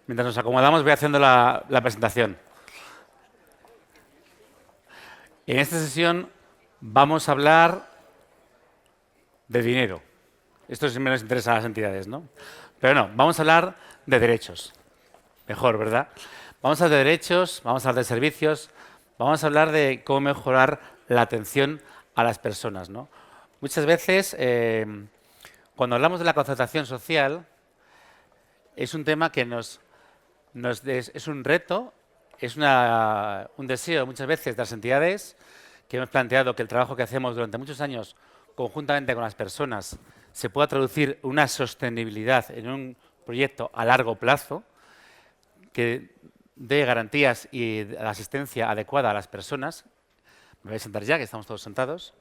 Mientras nos acomodamos, voy haciendo la presentación. En esta sesión vamos a hablar de dinero. Esto siempre nos interesa a las entidades, ¿no? Pero no, vamos a hablar de derechos. Mejor, ¿verdad? Vamos a hablar de derechos, vamos a hablar de servicios, vamos a hablar de cómo mejorar la atención a las personas, ¿no? Muchas veces, cuando hablamos de la concertación social, es un tema que es un reto, es un deseo muchas veces de las entidades que hemos planteado que el trabajo que hacemos durante muchos años conjuntamente con las personas se pueda traducir una sostenibilidad en un proyecto a largo plazo que dé garantías y la asistencia adecuada a las personas. Me voy a sentar ya, que estamos todos sentados.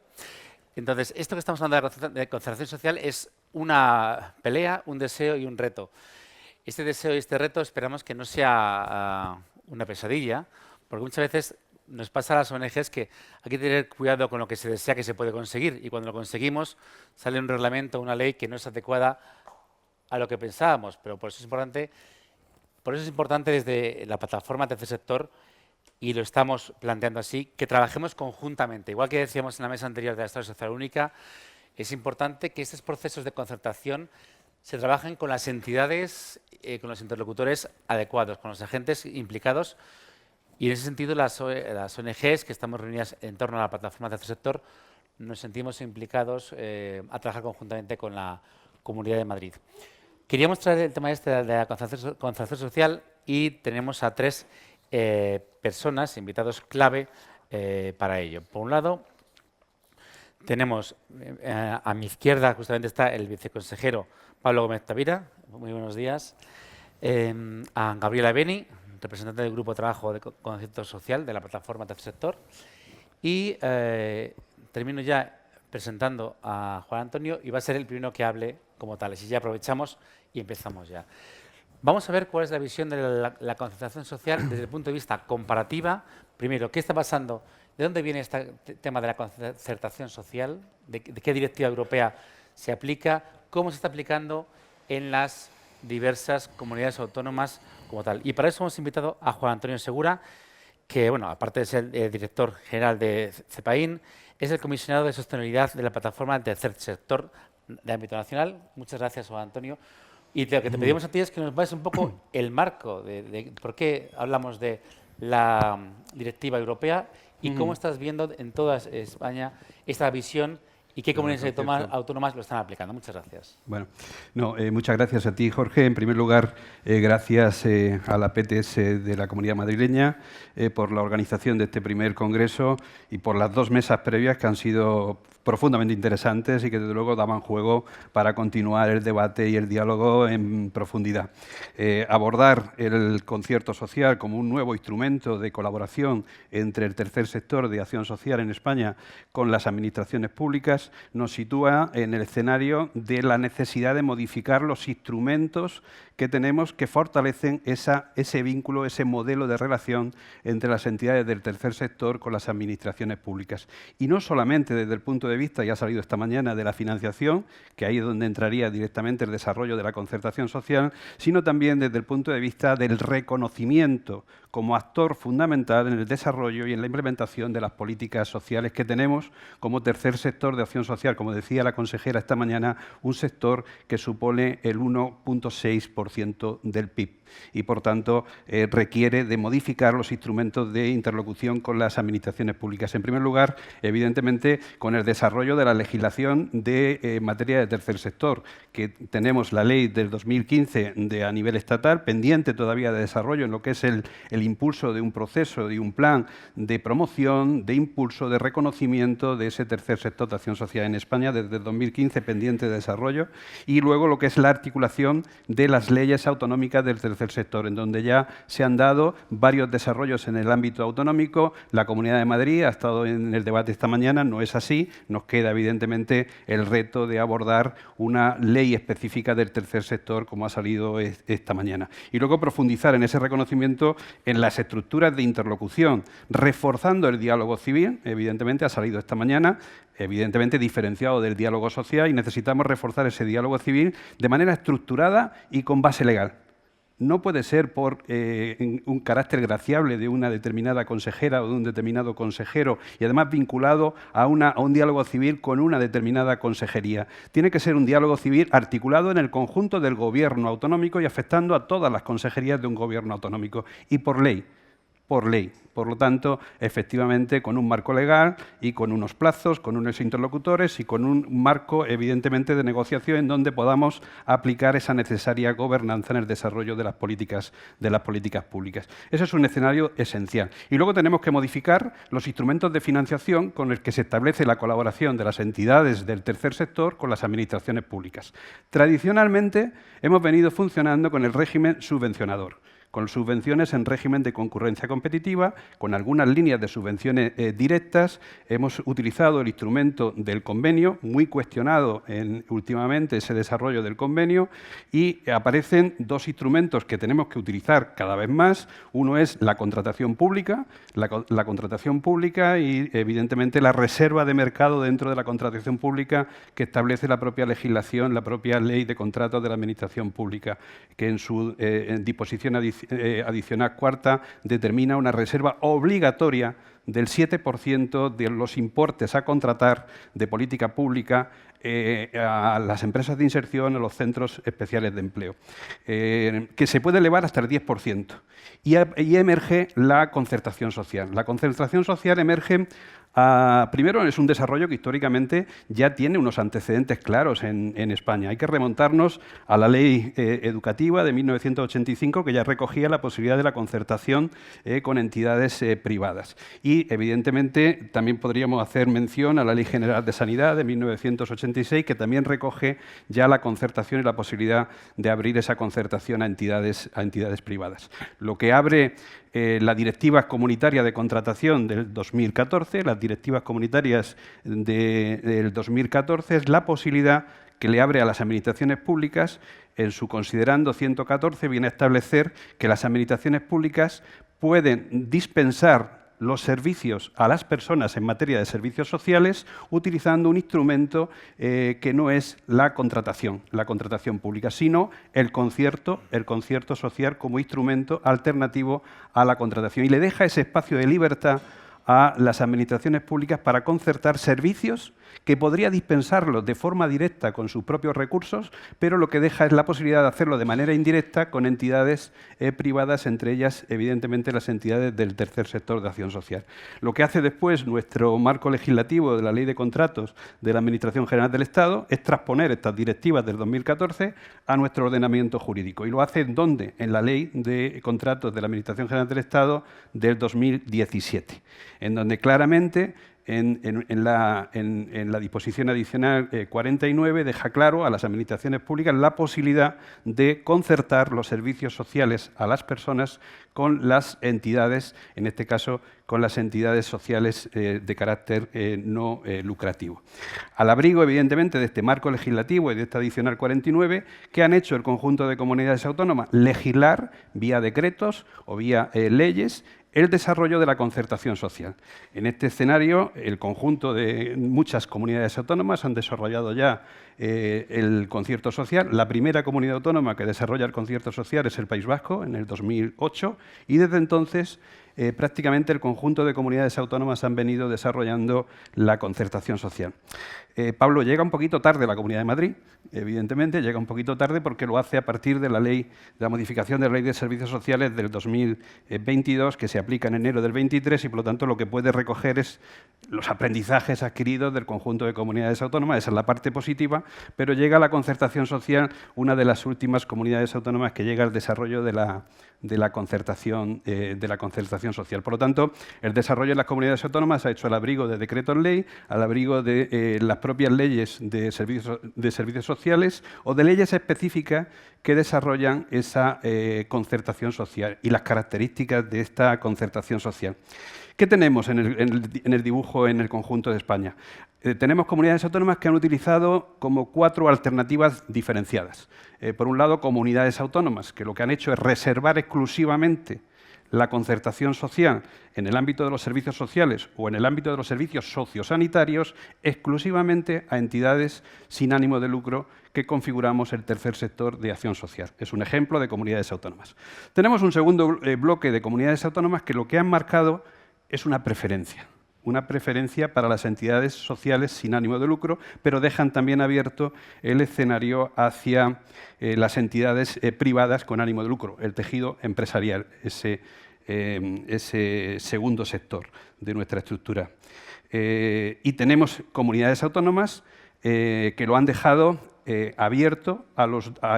Entonces, esto que estamos hablando de concertación social es una pelea, un deseo y un reto. Este deseo y este reto esperamos que no sea una pesadilla, porque muchas veces nos pasa a las ONGs que hay que tener cuidado con lo que se desea que se puede conseguir, y cuando lo conseguimos sale un reglamento, una ley que no es adecuada a lo que pensábamos. Pero por eso es importante desde la plataforma Tercer Sector, y lo estamos planteando así, que trabajemos conjuntamente. Igual que decíamos en la mesa anterior de la Estrategia Social Única, es importante que estos procesos de concertación se trabajen con las entidades, con los interlocutores adecuados, con los agentes implicados. Y en ese sentido, las ONGs que estamos reunidas en torno a la plataforma Tercer Sector nos sentimos implicados a trabajar conjuntamente con la Comunidad de Madrid. Queríamos traer el tema de la concertación social y tenemos a tres personas, invitados clave para ello. Por un lado, tenemos a mi izquierda, justamente está el viceconsejero Pablo Gómez Tavira. Muy buenos días. A Gabriela Beni, representante del Grupo de Trabajo de Concierto Social de la plataforma Tercer Sector. Y termino ya presentando a Juan Antonio, y va a ser el primero que hable como tal. Así ya aprovechamos y empezamos ya. Vamos a ver cuál es la visión de la concertación social desde el punto de vista comparativa. Primero, ¿qué está pasando? ¿De dónde viene este tema de la concertación social? ¿De qué directiva europea se aplica? ¿Cómo se está aplicando en las diversas comunidades autónomas como tal? Y para eso hemos invitado a Juan Antonio Segura, que, bueno, aparte de ser director general de CEPAIN, es el comisionado de sostenibilidad de la plataforma Tercer Sector de ámbito nacional. Muchas gracias, Juan Antonio. Y lo que te pedimos a ti es que nos vayas un poco el marco de por qué hablamos de la directiva europea y cómo estás viendo en toda España esta visión y qué comunidades autónomas lo están aplicando. Muchas gracias. Bueno, muchas gracias a ti, Jorge. En primer lugar, gracias a la PTS de la Comunidad Madrileña por la organización de este primer congreso y por las dos mesas previas que han sido profundamente interesantes y que desde luego daban juego para continuar el debate y el diálogo en profundidad. Abordar el concierto social como un nuevo instrumento de colaboración entre el tercer sector de acción social en España con las administraciones públicas nos sitúa en el escenario de la necesidad de modificar los instrumentos que tenemos que fortalecen ese vínculo, ese modelo de relación entre las entidades del tercer sector con las administraciones públicas. Y no solamente desde el punto de vista, ya ha salido esta mañana, de la financiación, que ahí es donde entraría directamente el desarrollo de la concertación social, sino también desde el punto de vista del reconocimiento como actor fundamental en el desarrollo y en la implementación de las políticas sociales que tenemos como tercer sector de acción social. Como decía la consejera esta mañana, un sector que supone el 1,6% del PIB y, por tanto, requiere de modificar los instrumentos de interlocución con las administraciones públicas. En primer lugar, evidentemente, con el desarrollo de la legislación de materia de tercer sector, que tenemos la ley del 2015 a nivel estatal, pendiente todavía de desarrollo en lo que es el impulso de un proceso, de un plan de promoción, de impulso, de reconocimiento de ese tercer sector de acción social en España, desde el 2015 pendiente de desarrollo, y luego lo que es la articulación de las leyes autonómicas del tercer sector, en donde ya se han dado varios desarrollos en el ámbito autonómico. La Comunidad de Madrid ha estado en el debate esta mañana, no es así. Nos queda, evidentemente, el reto de abordar una ley específica del tercer sector, como ha salido esta mañana. Y luego profundizar en ese reconocimiento en las estructuras de interlocución, reforzando el diálogo civil, evidentemente ha salido esta mañana, evidentemente diferenciado del diálogo social, y necesitamos reforzar ese diálogo civil de manera estructurada y con base legal. no puede ser por un carácter graciable de una determinada consejera o de un determinado consejero y además vinculado a un diálogo civil con una determinada consejería. Tiene que ser un diálogo civil articulado en el conjunto del gobierno autonómico y afectando a todas las consejerías de un gobierno autonómico y por ley. Por ley. Por lo tanto, efectivamente, con un marco legal y con unos plazos, con unos interlocutores y con un marco, evidentemente, de negociación en donde podamos aplicar esa necesaria gobernanza en el desarrollo de las políticas públicas. Ese es un escenario esencial. Y luego tenemos que modificar los instrumentos de financiación con los que se establece la colaboración de las entidades del tercer sector con las administraciones públicas. Tradicionalmente, hemos venido funcionando con el régimen subvencionador, con subvenciones en régimen de concurrencia competitiva, con algunas líneas de subvenciones directas. Hemos utilizado el instrumento del convenio, muy cuestionado últimamente ese desarrollo del convenio, y aparecen dos instrumentos que tenemos que utilizar cada vez más. Uno es la contratación pública, la contratación pública y, evidentemente, la reserva de mercado dentro de la contratación pública que establece la propia legislación, la propia ley de contratos de la Administración Pública, que en su disposición adicional cuarta determina una reserva obligatoria del 7% de los importes a contratar de política pública a las empresas de inserción, a los centros especiales de empleo, que se puede elevar hasta el 10%. Y emerge la concertación social. La concertación social emerge, primero, es un desarrollo que históricamente ya tiene unos antecedentes claros en España. Hay que remontarnos a la ley educativa de 1985, que ya recogía la posibilidad de la concertación con entidades privadas. Y, evidentemente, también podríamos hacer mención a la Ley General de Sanidad de 1986, que también recoge ya la concertación y la posibilidad de abrir esa concertación a entidades privadas. Lo que abre la Directiva Comunitaria de Contratación del 2014, las directivas comunitarias del 2014, es la posibilidad que le abre a las administraciones públicas. En su considerando 114 viene a establecer que las administraciones públicas pueden dispensar los servicios a las personas en materia de servicios sociales utilizando un instrumento que no es la contratación pública, sino el concierto social como instrumento alternativo a la contratación. Y le deja ese espacio de libertad a las administraciones públicas para concertar servicios que podría dispensarlos de forma directa con sus propios recursos, pero lo que deja es la posibilidad de hacerlo de manera indirecta con entidades privadas, entre ellas, evidentemente, las entidades del tercer sector de acción social. Lo que hace después nuestro marco legislativo de la Ley de Contratos de la Administración General del Estado es transponer estas directivas del 2014 a nuestro ordenamiento jurídico. ¿Y lo hace dónde? En la Ley de Contratos de la Administración General del Estado del 2017, en donde claramente en la disposición adicional 49 deja claro a las administraciones públicas la posibilidad de concertar los servicios sociales a las personas con las entidades, en este caso con las entidades sociales de carácter no lucrativo. Al abrigo, evidentemente, de este marco legislativo y de esta adicional 49, ¿qué han hecho el conjunto de comunidades autónomas? Legislar vía decretos o vía leyes el desarrollo de la concertación social. En este escenario, el conjunto de muchas comunidades autónomas han desarrollado ya el concierto social. La primera comunidad autónoma que desarrolla el concierto social es el País Vasco, en el 2008, y desde entonces prácticamente el conjunto de comunidades autónomas han venido desarrollando la concertación social. Pablo, llega un poquito tarde la Comunidad de Madrid, evidentemente, llega un poquito tarde porque lo hace a partir de la modificación de la Ley de Servicios Sociales del 2022, que se aplica en enero del 23 y, por lo tanto, lo que puede recoger es los aprendizajes adquiridos del conjunto de comunidades autónomas. Esa es la parte positiva, pero llega la concertación social, una de las últimas comunidades autónomas que llega al desarrollo de la concertación social. Por lo tanto, el desarrollo de las comunidades autónomas se ha hecho al abrigo de decretos ley, al abrigo de las propias leyes de servicios sociales o de leyes específicas que desarrollan esa concertación social y las características de esta concertación social. ¿Qué tenemos en el dibujo en el conjunto de España? Tenemos comunidades autónomas que han utilizado como 4 alternativas diferenciadas. Por un lado, comunidades autónomas, que lo que han hecho es reservar exclusivamente la concertación social en el ámbito de los servicios sociales o en el ámbito de los servicios sociosanitarios exclusivamente a entidades sin ánimo de lucro que configuramos el tercer sector de acción social. Es un ejemplo de comunidades autónomas. Tenemos un segundo bloque de comunidades autónomas que lo que han marcado es una preferencia para las entidades sociales sin ánimo de lucro, pero dejan también abierto el escenario hacia las entidades privadas con ánimo de lucro, el tejido empresarial, ese segundo sector de nuestra estructura. Y tenemos comunidades autónomas que lo han dejado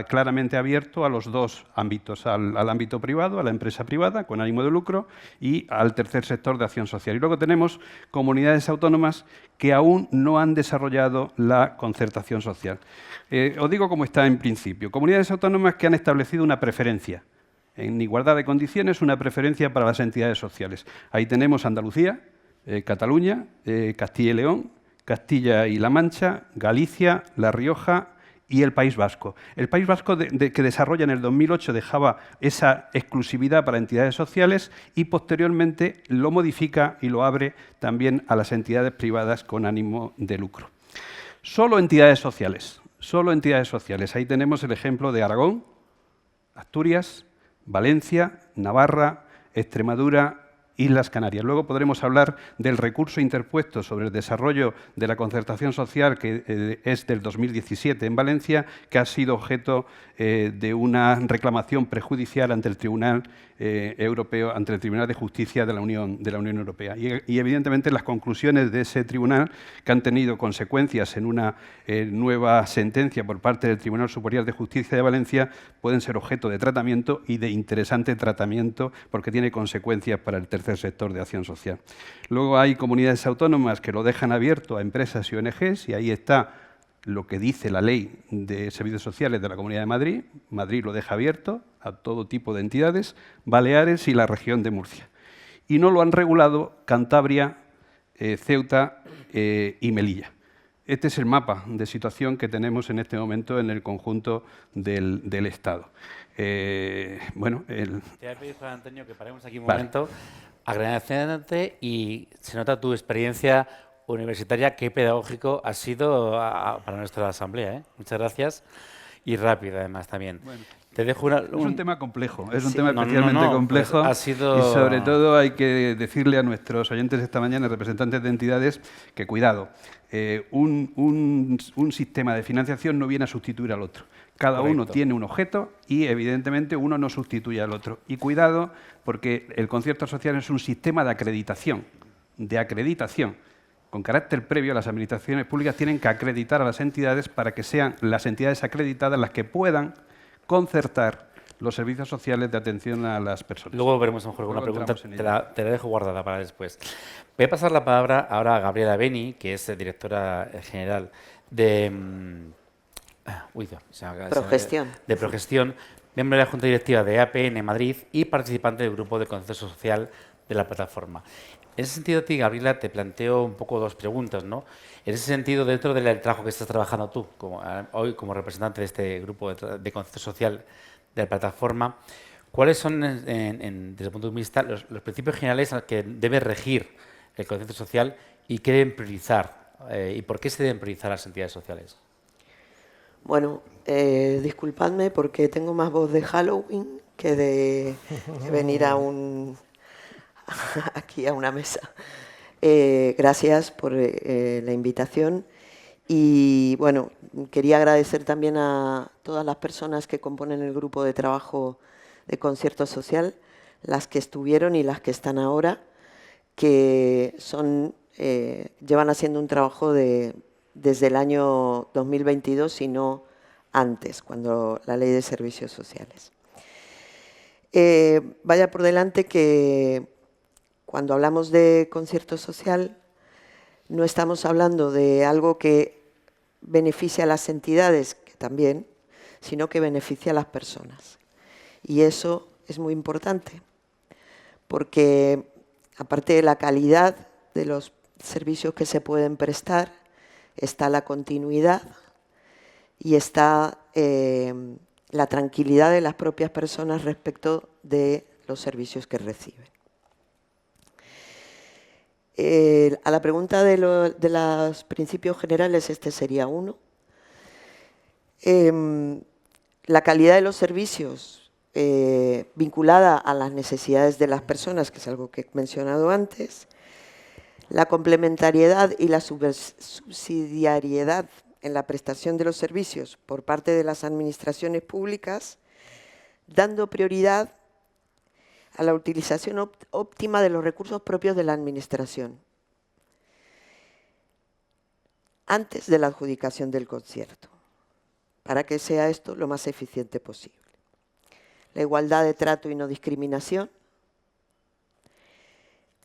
claramente abierto a los dos ámbitos, al ámbito privado, a la empresa privada con ánimo de lucro y al tercer sector de acción social. Y luego tenemos comunidades autónomas que aún no han desarrollado la concertación social. Os digo cómo está en principio. Comunidades autónomas que han establecido una preferencia, en igualdad de condiciones, una preferencia para las entidades sociales. Ahí tenemos Andalucía, Cataluña, Castilla y León, Castilla y La Mancha, Galicia, La Rioja y el País Vasco. El País Vasco, que desarrolla en el 2008, dejaba esa exclusividad para entidades sociales y posteriormente lo modifica y lo abre también a las entidades privadas con ánimo de lucro. Solo entidades sociales. Ahí tenemos el ejemplo de Aragón, Asturias, Valencia, Navarra, Extremadura, Islas Canarias. Luego podremos hablar del recurso interpuesto sobre el desarrollo de la concertación social, que es del 2017 en Valencia, que ha sido objeto de una reclamación prejudicial ante el Tribunal Europeo, ante el Tribunal de Justicia de la Unión Europea. Y evidentemente las conclusiones de ese tribunal, que han tenido consecuencias en una nueva sentencia por parte del Tribunal Superior de Justicia de Valencia, pueden ser objeto de tratamiento y de interesante tratamiento porque tiene consecuencias para el tercer sector de acción social. Luego hay comunidades autónomas que lo dejan abierto a empresas y ONGs, y ahí está lo que dice la Ley de Servicios Sociales de la Comunidad de Madrid. Madrid lo deja abierto a todo tipo de entidades, Baleares y la región de Murcia. Y no lo han regulado Cantabria, Ceuta y Melilla. Este es el mapa de situación que tenemos en este momento en el conjunto del Estado. Te voy a pedir, Juan Antonio, que paremos aquí un momento, agradeciéndote, y se nota tu experiencia universitaria, qué pedagógico ha sido para nuestra asamblea. Muchas gracias, y rápido además también. Bueno, te dejo es un tema complejo, es un tema especialmente complejo, pues y sobre todo hay que decirle a nuestros oyentes esta mañana, representantes de entidades, que cuidado, un sistema de financiación no viene a sustituir al otro. Cada uno tiene un objeto y, evidentemente, uno no sustituye al otro. Y cuidado, porque el concierto social es un sistema de acreditación. Con carácter previo, las administraciones públicas tienen que acreditar a las entidades para que sean las entidades acreditadas las que puedan concertar los servicios sociales de atención a las personas. Luego veremos mejor alguna pregunta, te la dejo guardada para después. Voy a pasar la palabra ahora a Gabriela Beni, que es directora general de Progestión, miembro de la Junta Directiva de APN Madrid y participante del grupo de consenso social de la plataforma. En ese sentido, a ti, Gabriela, te planteo un poco dos preguntas, ¿no? En ese sentido, dentro del trabajo que estás trabajando tú, hoy como representante de este grupo de consenso social de la plataforma, ¿cuáles son, desde el punto de vista, los principios generales a que debe regir el consenso social y qué deben priorizar? ¿Y por qué se deben priorizar las entidades sociales? Bueno, disculpadme porque tengo más voz de Halloween que de venir aquí a una mesa. Gracias por la invitación y, bueno, quería agradecer también a todas las personas que componen el grupo de trabajo de concierto social, las que estuvieron y las que están ahora, que llevan haciendo un trabajo desde el año 2022 y no antes, cuando la Ley de Servicios Sociales. Vaya por delante que cuando hablamos de concierto social no estamos hablando de algo que beneficia a las entidades, que también, sino que beneficia a las personas. Y eso es muy importante, porque aparte de la calidad de los servicios que se pueden prestar, está la continuidad y está la tranquilidad de las propias personas respecto de los servicios que reciben. A la pregunta de los principios generales, este sería uno. La calidad de los servicios vinculada a las necesidades de las personas, que es algo que he mencionado antes. La complementariedad y la subsidiariedad en la prestación de los servicios por parte de las administraciones públicas, dando prioridad a la utilización óptima de los recursos propios de la administración, antes de la adjudicación del concierto, para que sea esto lo más eficiente posible. La igualdad de trato y no discriminación,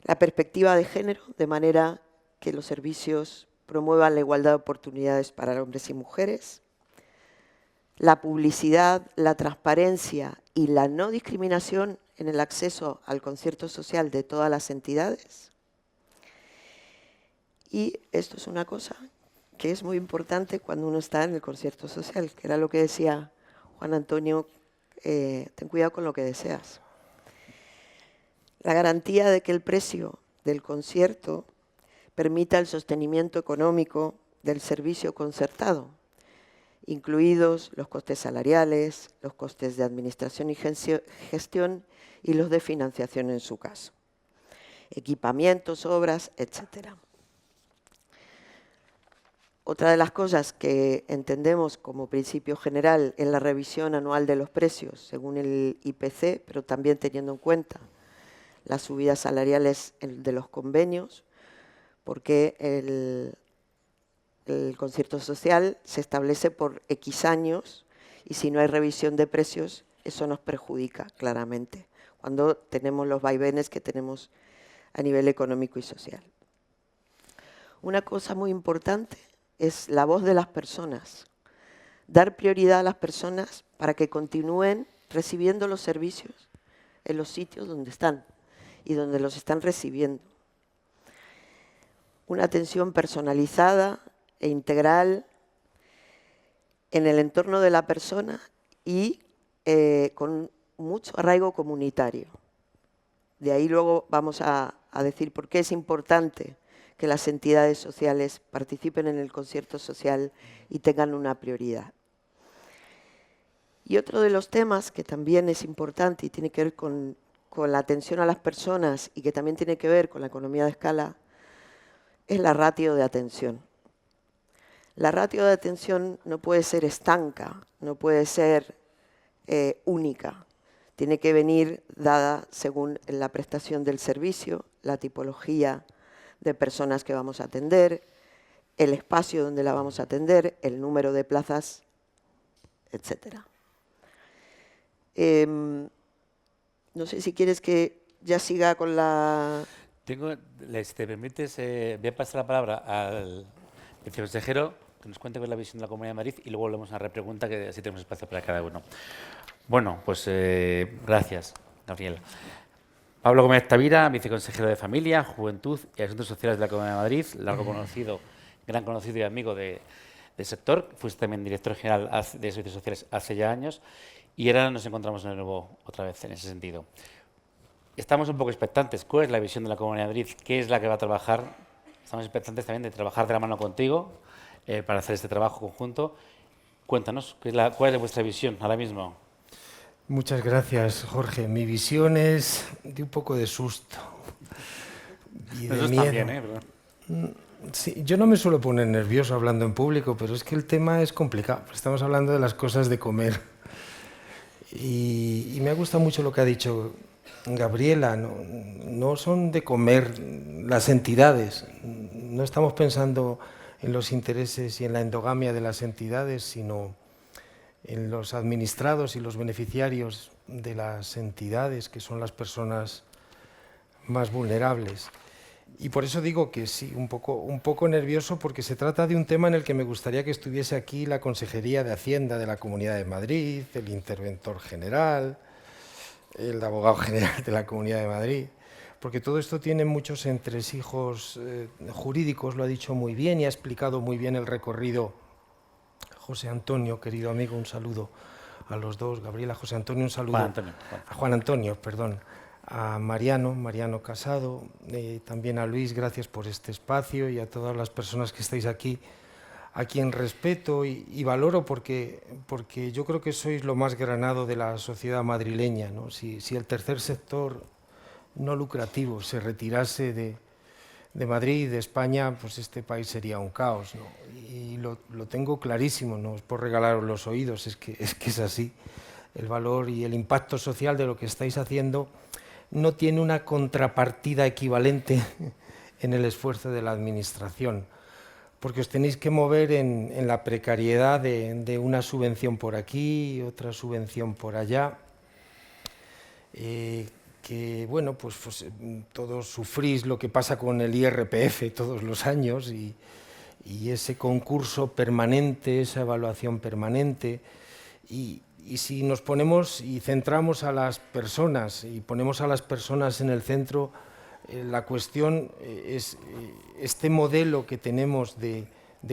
la perspectiva de género, de manera que los servicios promuevan la igualdad de oportunidades para hombres y mujeres, la publicidad, la transparencia y la no discriminación en el acceso al concierto social de todas las entidades. Y esto es una cosa que es muy importante cuando uno está en el concierto social, que era lo que decía Juan Antonio, ten cuidado con lo que deseas. La garantía de que el precio del concierto permita el sostenimiento económico del servicio concertado, incluidos los costes salariales, los costes de administración y gestión y los de financiación en su caso, equipamientos, obras, etc. Otra de las cosas que entendemos como principio general en la revisión anual de los precios, según el IPC, pero también teniendo en cuenta las subidas salariales de los convenios, porque el concierto social se establece por X años y si no hay revisión de precios, eso nos perjudica claramente, cuando tenemos los vaivenes que tenemos a nivel económico y social. Una cosa muy importante es la voz de las personas, dar prioridad a las personas para que continúen recibiendo los servicios en los sitios donde están y donde los están recibiendo. Una atención personalizada e integral en el entorno de la persona y con mucho arraigo comunitario. De ahí luego vamos a decir por qué es importante que las entidades sociales participen en el concierto social y tengan una prioridad. Y otro de los temas que también es importante y tiene que ver con la atención a las personas y que también tiene que ver con la economía de escala, es la ratio de atención. La ratio de atención no puede ser estanca, no puede ser única. Tiene que venir dada según la prestación del servicio, la tipología de personas que vamos a atender, el espacio donde la vamos a atender, el número de plazas, etc. No sé si quieres que ya siga con la... Si te permites, voy a pasar la palabra al viceconsejero que nos cuente con la visión de la Comunidad de Madrid y luego volvemos a una repregunta que así tenemos espacio para cada uno. Bueno, pues gracias, Gabriel. Pablo Gómez Tavira, viceconsejero de Familia, Juventud y Asuntos Sociales de la Comunidad de Madrid, largo conocido, gran conocido y amigo del sector. Fuiste también director general de Servicios Sociales hace ya años y ahora nos encontramos de nuevo otra vez en ese sentido. Estamos un poco expectantes. ¿Cuál es la visión de la Comunidad de Madrid? ¿Qué es la que va a trabajar? Estamos expectantes también de trabajar de la mano contigo para hacer este trabajo conjunto. Cuéntanos, ¿cuál es vuestra visión ahora mismo? Muchas gracias, Jorge. Mi visión es de un poco de susto y de miedo. También, sí, yo no me suelo poner nervioso hablando en público, pero es que el tema es complicado. Estamos hablando de las cosas de comer. Y me ha gustado mucho lo que ha dicho Gabriela. No son de comer las entidades. No estamos pensando en los intereses y en la endogamia de las entidades, sino en los administrados y los beneficiarios de las entidades, que son las personas más vulnerables. Y por eso digo que sí, un poco nervioso, porque se trata de un tema en el que me gustaría que estuviese aquí la Consejería de Hacienda de la Comunidad de Madrid, el interventor general, el abogado general de la Comunidad de Madrid, porque todo esto tiene muchos entresijos jurídicos, lo ha dicho muy bien y ha explicado muy bien el recorrido José Antonio, querido amigo, un saludo a los dos, Gabriela, José Antonio, un saludo. Juan Antonio. A Juan Antonio, perdón. A Mariano Casado, también a Luis, gracias por este espacio, y a todas las personas que estáis aquí, a quien respeto y valoro porque yo creo que sois lo más granado de la sociedad madrileña, ¿no? Si el tercer sector no lucrativo se retirase de Madrid, de España, pues este país sería un caos, ¿no? Y lo tengo clarísimo, no es por regalaros los oídos, es que es así. El valor y el impacto social de lo que estáis haciendo no tiene una contrapartida equivalente en el esfuerzo de la administración, porque os tenéis que mover en la precariedad de una subvención por aquí, otra subvención por allá, que bueno, pues todos sufrís lo que pasa con el IRPF todos los años y ese concurso permanente, esa evaluación permanente, y si nos ponemos y centramos a las personas y ponemos a las personas en el centro, la cuestión es este modelo que tenemos de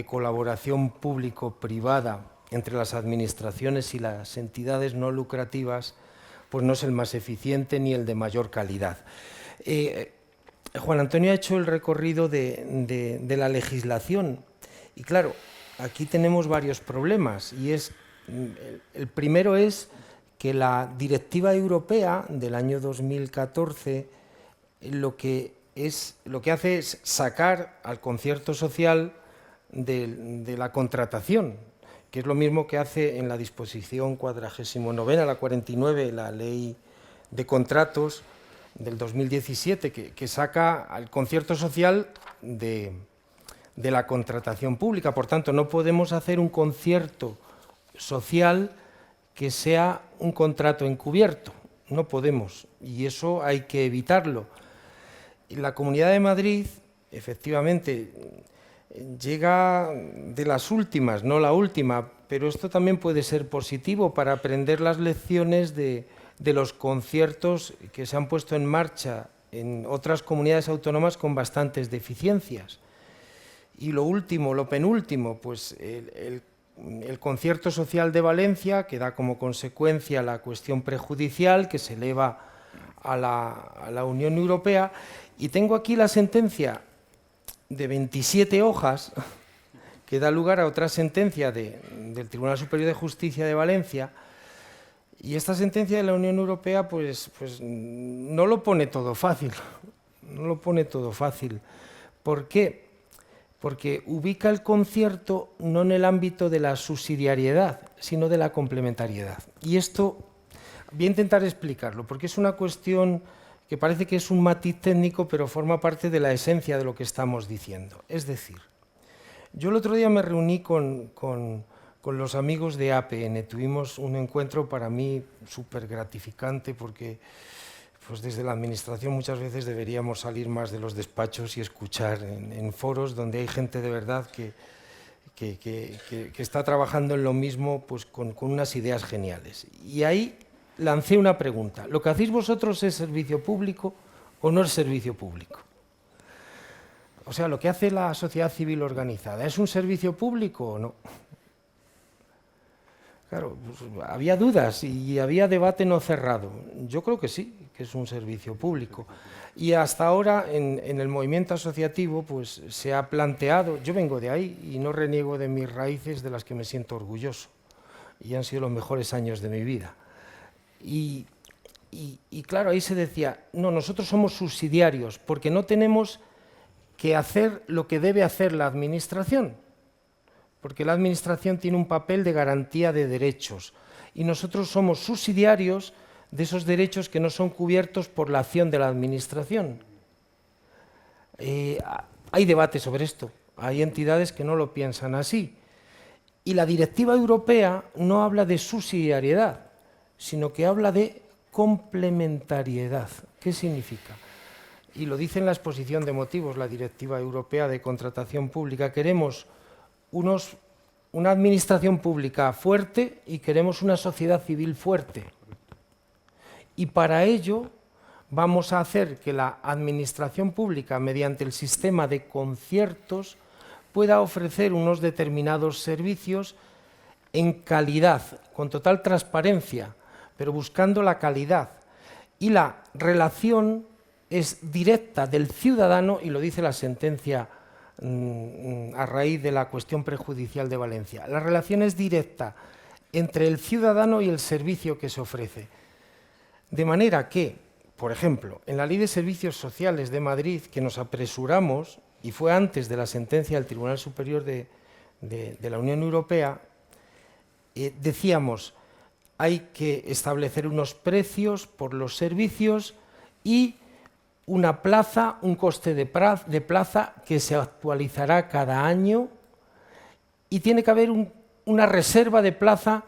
colaboración público-privada entre las administraciones y las entidades no lucrativas, pues no es el más eficiente ni el de mayor calidad. Juan Antonio ha hecho el recorrido de la legislación y claro, aquí tenemos varios problemas y el primero es que la Directiva Europea del año 2014 lo que hace es sacar al concierto social de la contratación, que es lo mismo que hace en la disposición 49, la 49, la Ley de Contratos del 2017, que saca al concierto social de la contratación pública. Por tanto, no podemos hacer un concierto social que sea un contrato encubierto, no podemos, y eso hay que evitarlo. La Comunidad de Madrid, efectivamente, llega de las últimas, no la última, pero esto también puede ser positivo para aprender las lecciones de los conciertos que se han puesto en marcha en otras comunidades autónomas con bastantes deficiencias. Y lo último, lo penúltimo, pues el concierto social de Valencia, que da como consecuencia la cuestión prejudicial que se eleva a la Unión Europea. Y tengo aquí la sentencia de 27 hojas que da lugar a otra sentencia del Tribunal Superior de Justicia de Valencia. Y esta sentencia de la Unión Europea pues no lo pone todo fácil. No lo pone todo fácil. ¿Por qué? Porque ubica el concierto no en el ámbito de la subsidiariedad, sino de la complementariedad. Y esto voy a intentar explicarlo, porque es una cuestión que parece que es un matiz técnico, pero forma parte de la esencia de lo que estamos diciendo. Es decir, yo el otro día me reuní con los amigos de APN, tuvimos un encuentro para mí súper gratificante, porque pues desde la administración muchas veces deberíamos salir más de los despachos y escuchar en foros donde hay gente de verdad que está trabajando en lo mismo, pues con unas ideas geniales. Y ahí lancé una pregunta: ¿lo que hacéis vosotros es servicio público o no es servicio público? O sea, ¿lo que hace la sociedad civil organizada es un servicio público o no? Claro, pues había dudas y había debate no cerrado. Yo creo que sí, que es un servicio público. Y hasta ahora en el movimiento asociativo pues se ha planteado, yo vengo de ahí y no reniego de mis raíces, de las que me siento orgulloso, y han sido los mejores años de mi vida. Y claro, ahí se decía, no, nosotros somos subsidiarios porque no tenemos que hacer lo que debe hacer la administración, porque la administración tiene un papel de garantía de derechos y nosotros somos subsidiarios de esos derechos que no son cubiertos por la acción de la administración. Hay debate sobre esto, hay entidades que no lo piensan así. Y la Directiva Europea no habla de subsidiariedad, sino que habla de complementariedad. ¿Qué significa? Y lo dice en la exposición de motivos la Directiva Europea de Contratación Pública. Queremos una administración pública fuerte y queremos una sociedad civil fuerte. Y para ello vamos a hacer que la administración pública, mediante el sistema de conciertos, pueda ofrecer unos determinados servicios en calidad, con total transparencia, pero buscando la calidad. Y la relación es directa del ciudadano, y lo dice la sentencia a raíz de la cuestión prejudicial de Valencia. La relación es directa entre el ciudadano y el servicio que se ofrece. De manera que, por ejemplo, en la Ley de Servicios Sociales de Madrid, que nos apresuramos, y fue antes de la sentencia del Tribunal Superior de la Unión Europea, decíamos, hay que establecer unos precios por los servicios y una plaza, un coste de plaza que se actualizará cada año, y tiene que haber una reserva de plaza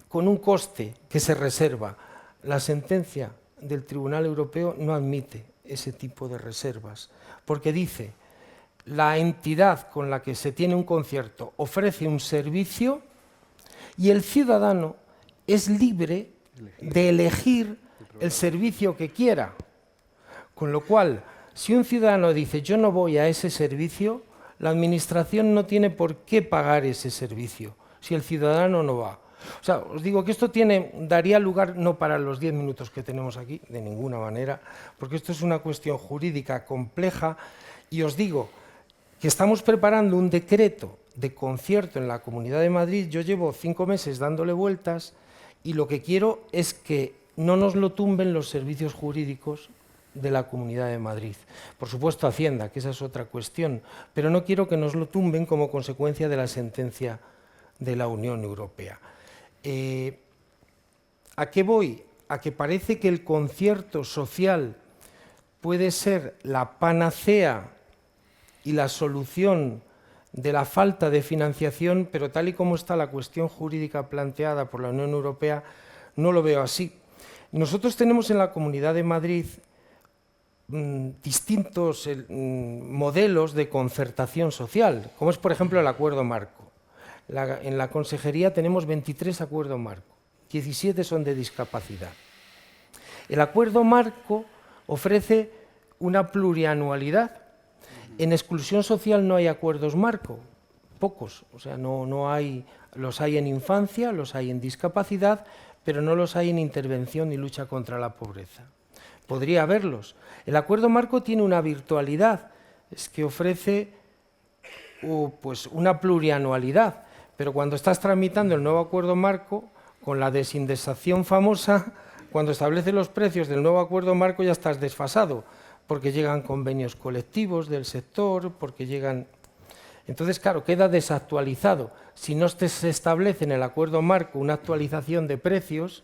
con un coste que se reserva. La sentencia del Tribunal Europeo no admite ese tipo de reservas, porque dice, la entidad con la que se tiene un concierto ofrece un servicio y el ciudadano es libre de elegir el servicio que quiera. Con lo cual, si un ciudadano dice yo no voy a ese servicio, la administración no tiene por qué pagar ese servicio, si el ciudadano no va. O sea, os digo que esto daría lugar no para los 10 minutos que tenemos aquí, de ninguna manera, porque esto es una cuestión jurídica compleja, y os digo que estamos preparando un decreto de concierto en la Comunidad de Madrid. Yo llevo 5 meses dándole vueltas, y lo que quiero es que no nos lo tumben los servicios jurídicos de la Comunidad de Madrid. Por supuesto Hacienda, que esa es otra cuestión, pero no quiero que nos lo tumben como consecuencia de la sentencia de la Unión Europea. ¿A qué voy? A que parece que el concierto social puede ser la panacea y la solución de la falta de financiación, pero tal y como está la cuestión jurídica planteada por la Unión Europea, no lo veo así. Nosotros tenemos en la Comunidad de Madrid distintos modelos de concertación social, como es, por ejemplo, el acuerdo marco. En la consejería tenemos 23 acuerdos marco, 17 son de discapacidad. El acuerdo marco ofrece una plurianualidad. En exclusión social no hay acuerdos marco, pocos, o sea, no hay, los hay en infancia, los hay en discapacidad, pero no los hay en intervención y lucha contra la pobreza. Podría haberlos. El acuerdo marco tiene una virtualidad, es que ofrece pues una plurianualidad, pero cuando estás tramitando el nuevo acuerdo marco, con la desindexación famosa, cuando establece los precios del nuevo acuerdo marco ya estás desfasado, porque llegan convenios colectivos del sector, porque llegan... Entonces, claro, queda desactualizado. Si no se establece en el acuerdo marco una actualización de precios,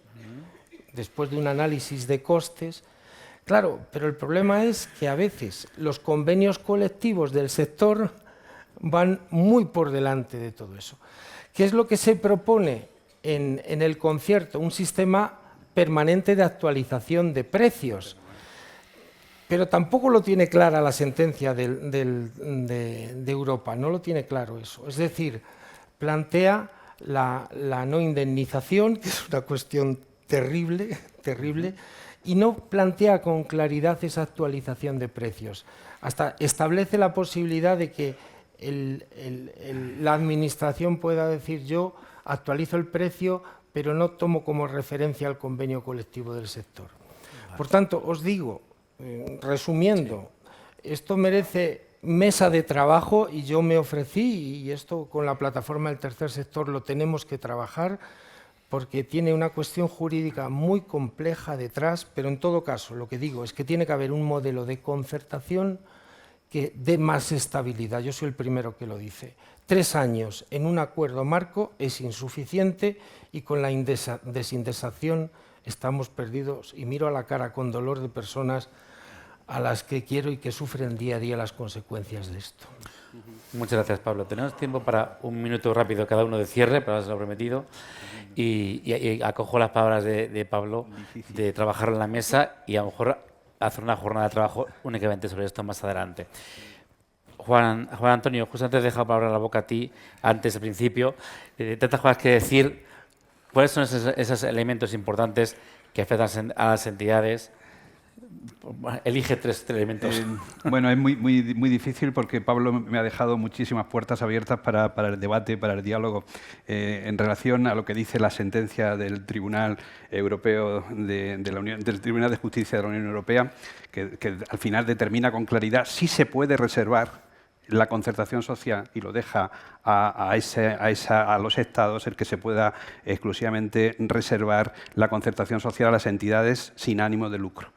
después de un análisis de costes, claro, pero el problema es que a veces los convenios colectivos del sector van muy por delante de todo eso. ¿Qué es lo que se propone en el concierto? Un sistema permanente de actualización de precios. Pero tampoco lo tiene clara la sentencia de Europa, no lo tiene claro eso. Es decir, plantea la no indemnización, que es una cuestión terrible, terrible, y no plantea con claridad esa actualización de precios. Hasta establece la posibilidad de que la administración pueda decir yo actualizo el precio, pero no tomo como referencia el convenio colectivo del sector. Por tanto, os digo, resumiendo, esto merece mesa de trabajo y yo me ofrecí, y esto con la plataforma del tercer sector lo tenemos que trabajar, porque tiene una cuestión jurídica muy compleja detrás, pero en todo caso lo que digo es que tiene que haber un modelo de concertación que dé más estabilidad. Yo soy el primero que lo dice. 3 años en un acuerdo marco es insuficiente, y con la desindexación estamos perdidos, y miro a la cara con dolor de personas a las que quiero y que sufren día a día las consecuencias de esto. Muchas gracias, Pablo. Tenemos tiempo para un minuto rápido cada uno de cierre, para lo prometido, y acojo las palabras de Pablo de trabajar en la mesa y a lo mejor hacer una jornada de trabajo únicamente sobre esto más adelante. Juan Antonio, justo antes de dejar palabra en la boca a ti, antes del principio, tantas cosas que decir. ¿Cuáles son esos elementos importantes que afectan a las entidades Elige tres elementos. Bueno, es muy difícil porque Pablo me ha dejado muchísimas puertas abiertas para el debate, para el diálogo. En relación a lo que dice la sentencia del Tribunal Europeo del Tribunal de Justicia de la Unión Europea, que al final determina con claridad si se puede reservar la concertación social y lo deja a los Estados el que se pueda exclusivamente reservar la concertación social a las entidades sin ánimo de lucro.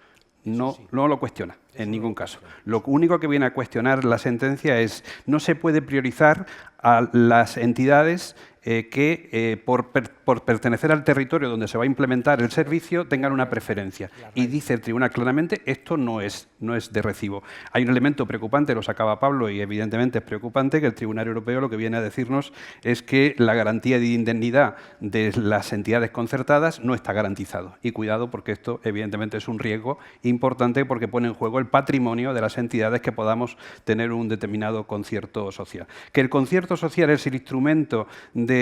No lo cuestiona en ningún caso. Lo único que viene a cuestionar la sentencia es no se puede priorizar a las entidades que por pertenecer al territorio donde se va a implementar el servicio tengan una preferencia. Y dice el tribunal claramente esto no es de recibo. Hay un elemento preocupante, lo sacaba Pablo, y evidentemente es preocupante que el Tribunal Europeo lo que viene a decirnos es que la garantía de indemnidad de las entidades concertadas no está garantizado. Y cuidado porque esto evidentemente es un riesgo importante porque pone en juego el patrimonio de las entidades que podamos tener un determinado concierto social. Que el concierto social es el instrumento de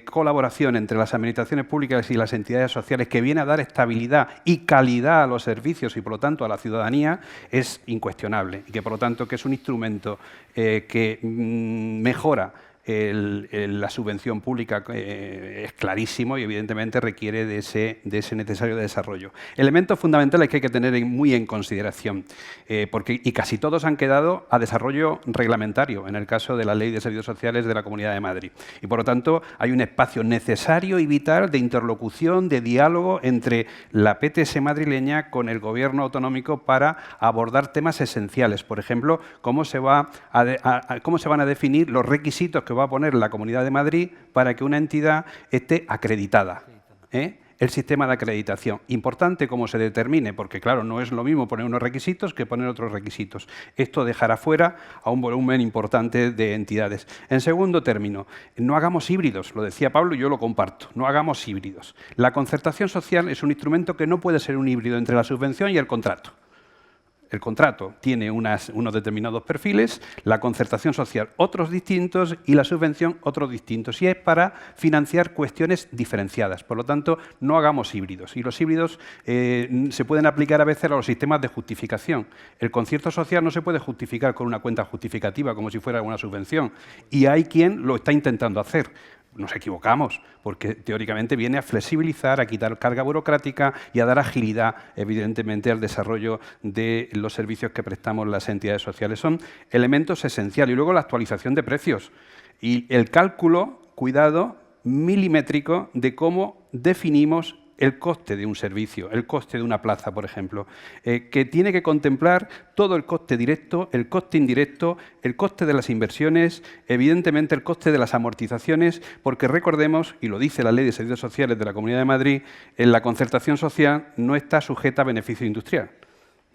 colaboración entre las administraciones públicas y las entidades sociales que viene a dar estabilidad y calidad a los servicios y, por lo tanto, a la ciudadanía, es incuestionable. Y que, por lo tanto, que es un instrumento que mejora la subvención pública es clarísimo y evidentemente requiere de ese necesario desarrollo. Elementos fundamentales que hay que tener muy en consideración, y casi todos han quedado a desarrollo reglamentario, en el caso de la Ley de Servicios Sociales de la Comunidad de Madrid. Y por lo tanto hay un espacio necesario y vital de interlocución, de diálogo entre la PTS madrileña con el Gobierno autonómico para abordar temas esenciales. Por ejemplo, cómo se van a definir los requisitos que va a poner la Comunidad de Madrid para que una entidad esté acreditada. El sistema de acreditación. Importante cómo se determine, porque claro, no es lo mismo poner unos requisitos que poner otros requisitos. Esto dejará fuera a un volumen importante de entidades. En segundo término, no hagamos híbridos, lo decía Pablo y yo lo comparto, no hagamos híbridos. La concertación social es un instrumento que no puede ser un híbrido entre la subvención y el contrato. El contrato tiene unos determinados perfiles, la concertación social otros distintos y la subvención otros distintos. Y es para financiar cuestiones diferenciadas. Por lo tanto, no hagamos híbridos. Y los híbridos se pueden aplicar a veces a los sistemas de justificación. El concierto social no se puede justificar con una cuenta justificativa como si fuera una subvención. Y hay quien lo está intentando hacer. Nos equivocamos, porque teóricamente viene a flexibilizar, a quitar carga burocrática y a dar agilidad, evidentemente, al desarrollo de los servicios que prestamos las entidades sociales. Son elementos esenciales. Y luego la actualización de precios y el cálculo, cuidado, milimétrico de cómo definimos el coste de un servicio, el coste de una plaza, por ejemplo, que tiene que contemplar todo el coste directo, el coste indirecto, el coste de las inversiones, evidentemente el coste de las amortizaciones, porque recordemos, y lo dice la Ley de Servicios Sociales de la Comunidad de Madrid, en la concertación social no está sujeta a beneficio industrial.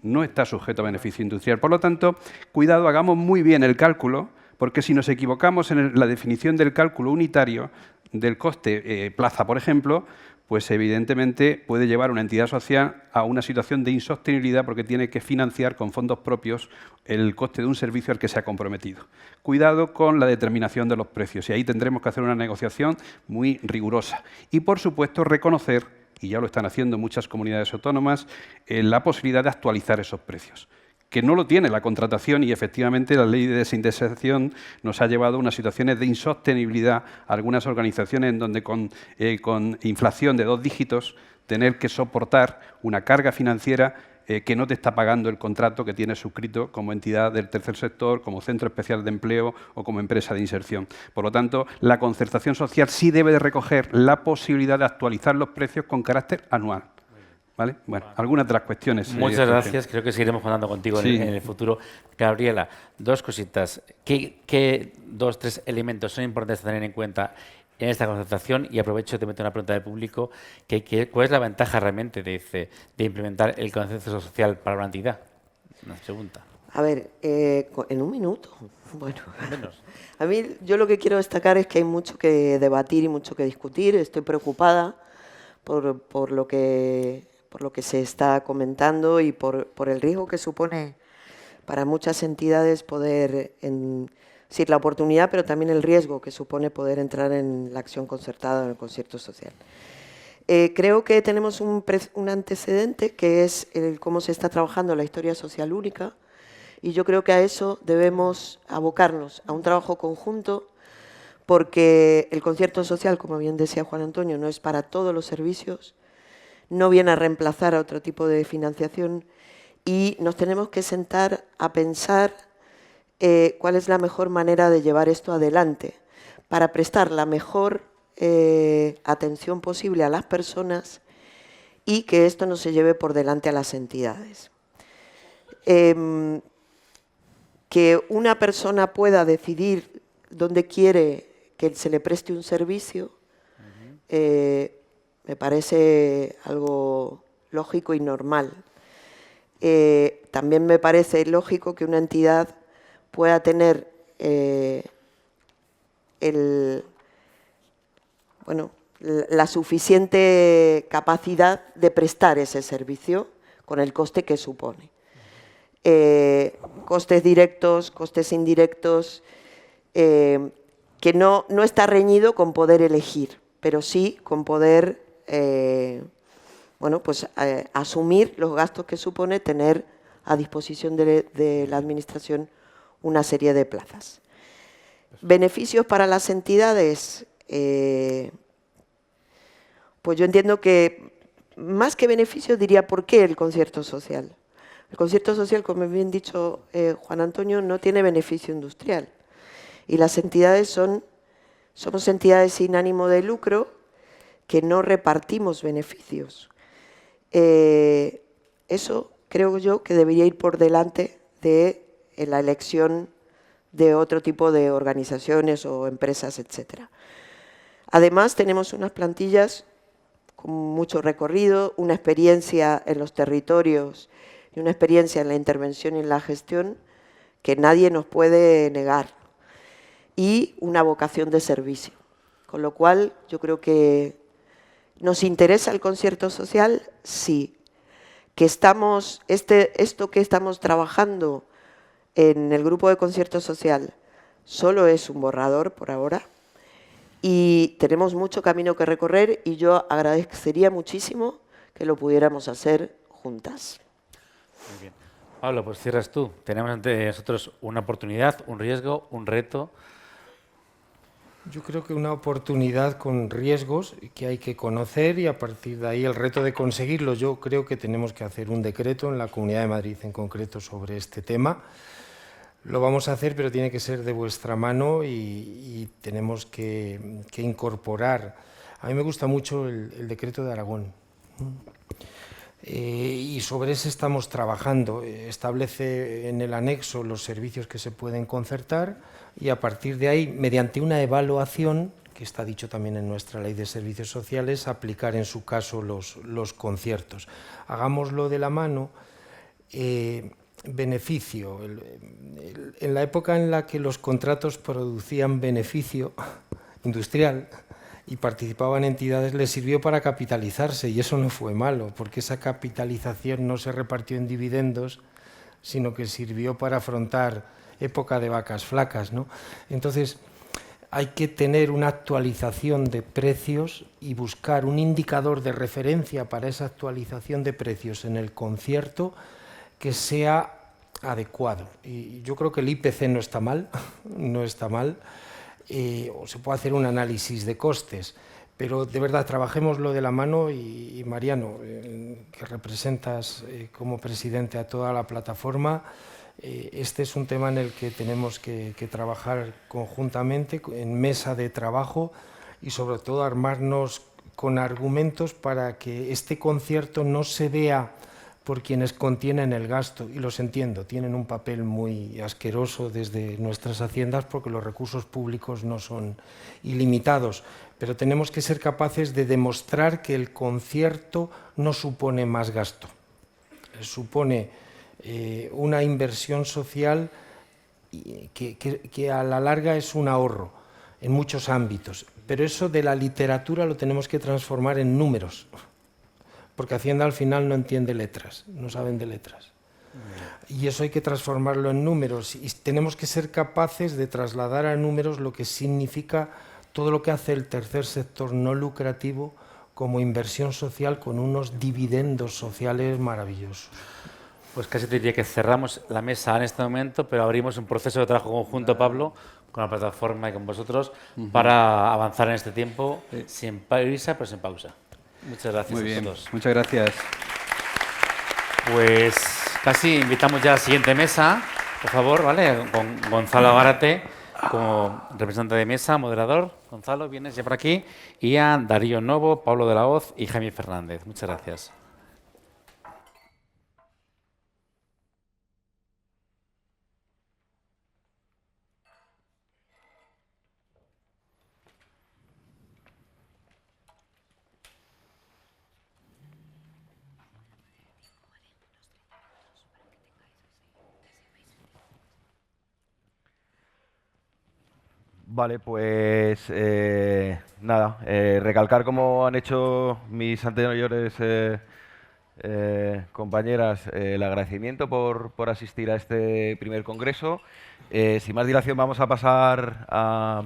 No está sujeto a beneficio industrial. Por lo tanto, cuidado, hagamos muy bien el cálculo, porque si nos equivocamos en la definición del cálculo unitario del coste plaza, por ejemplo, pues evidentemente puede llevar una entidad social a una situación de insostenibilidad porque tiene que financiar con fondos propios el coste de un servicio al que se ha comprometido. Cuidado con la determinación de los precios y ahí tendremos que hacer una negociación muy rigurosa. Y, por supuesto, reconocer, y ya lo están haciendo muchas comunidades autónomas, la posibilidad de actualizar esos precios, que no lo tiene la contratación y efectivamente la ley de desindexación nos ha llevado a unas situaciones de insostenibilidad a algunas organizaciones en donde con inflación de 2 dígitos tener que soportar una carga financiera que no te está pagando el contrato que tienes suscrito como entidad del tercer sector, como centro especial de empleo o como empresa de inserción. Por lo tanto, la concertación social sí debe de recoger la posibilidad de actualizar los precios con carácter anual. ¿Vale? Bueno, algunas de las cuestiones. Muchas gracias. Creo que seguiremos contando contigo en el futuro. Gabriela, 2 cositas. ¿Qué 2, 3 elementos son importantes a tener en cuenta en esta concertación? Y aprovecho de meter una pregunta del público. ¿Cuál es la ventaja realmente de implementar el concepto social para una entidad? Una pregunta. A ver, en un minuto. Bueno, a mí yo lo que quiero destacar es que hay mucho que debatir y mucho que discutir. Estoy preocupada por lo que se está comentando y por el riesgo que supone para muchas entidades poder, la oportunidad, pero también el riesgo que supone poder entrar en la acción concertada o en el concierto social. Creo que tenemos un antecedente que es cómo se está trabajando la historia social única, y yo creo que a eso debemos abocarnos, a un trabajo conjunto, porque el concierto social, como bien decía Juan Antonio, no es para todos los servicios, no viene a reemplazar a otro tipo de financiación, y nos tenemos que sentar a pensar cuál es la mejor manera de llevar esto adelante, para prestar la mejor atención posible a las personas y que esto no se lleve por delante a las entidades. Que una persona pueda decidir dónde quiere que se le preste un servicio, me parece algo lógico y normal. También me parece lógico que una entidad pueda tener la suficiente capacidad de prestar ese servicio con el coste que supone. Costes directos, costes indirectos, que no está reñido con poder elegir, pero sí con poder asumir los gastos que supone tener a disposición de la Administración una serie de plazas. Beneficios para las entidades, pues yo entiendo que más que beneficios diría ¿por qué el concierto social? El concierto social, como bien ha dicho Juan Antonio, no tiene beneficio industrial. Y las entidades somos entidades sin ánimo de lucro que no repartimos beneficios. Eso creo yo que debería ir por delante de la elección de otro tipo de organizaciones o empresas, etc. Además, tenemos unas plantillas con mucho recorrido, una experiencia en los territorios y una experiencia en la intervención y en la gestión que nadie nos puede negar, y una vocación de servicio. Con lo cual, yo creo que nos interesa el concierto social, sí. Que esto que estamos trabajando en el grupo de concierto social solo es un borrador por ahora, y tenemos mucho camino que recorrer, y yo agradecería muchísimo que lo pudiéramos hacer juntas. Muy bien. Pablo, pues cierras tú. Tenemos ante nosotros una oportunidad, un riesgo, un reto. Yo creo que una oportunidad con riesgos que hay que conocer, y a partir de ahí el reto de conseguirlo. Yo creo que tenemos que hacer un decreto en la Comunidad de Madrid en concreto sobre este tema. Lo vamos a hacer, pero tiene que ser de vuestra mano, y tenemos que incorporar. A mí me gusta mucho el decreto de Aragón. Y sobre ese estamos trabajando. Establece en el anexo los servicios que se pueden concertar, y a partir de ahí, mediante una evaluación, que está dicho también en nuestra Ley de Servicios Sociales, aplicar en su caso los conciertos. Hagámoslo de la mano. Beneficio. En la época en la que los contratos producían beneficio industrial y participaban entidades, les sirvió para capitalizarse, y eso no fue malo, porque esa capitalización no se repartió en dividendos, sino que sirvió para afrontar época de vacas flacas, ¿no? Entonces, hay que tener una actualización de precios y buscar un indicador de referencia para esa actualización de precios en el concierto que sea adecuado. Y yo creo que el IPC no está mal, no está mal. O se puede hacer un análisis de costes, pero de verdad trabajémoslo de la mano, y Mariano, que representas como presidente a toda la plataforma, este es un tema en el que tenemos que trabajar conjuntamente en mesa de trabajo, y sobre todo armarnos con argumentos para que este concierto no se vea por quienes contienen el gasto, y los entiendo, tienen un papel muy asqueroso desde nuestras haciendas porque los recursos públicos no son ilimitados, pero tenemos que ser capaces de demostrar que el concierto no supone más gasto, supone una inversión social que a la larga es un ahorro en muchos ámbitos, pero eso de la literatura lo tenemos que transformar en números, porque Hacienda al final no entiende letras, no saben de letras. Y eso hay que transformarlo en números, y tenemos que ser capaces de trasladar a números lo que significa todo lo que hace el tercer sector no lucrativo como inversión social con unos dividendos sociales maravillosos. Pues casi te diría que cerramos la mesa en este momento, pero abrimos un proceso de trabajo conjunto, Pablo, con la plataforma y con vosotros, para avanzar en este tiempo, sin prisa, pero sin pausa. Muchas gracias Muy bien, a todos. muchas gracias. Pues casi invitamos ya a la siguiente mesa, por favor, ¿vale? Con Gonzalo Gárate como representante de mesa, moderador. Gonzalo, vienes ya por aquí. Y a Darío Novo, Pablo de la Hoz y Jaime Fernández. Muchas gracias. Vale, pues nada, recalcar como han hecho mis anteriores compañeras el agradecimiento por asistir a este primer congreso. Sin más dilación vamos a pasar a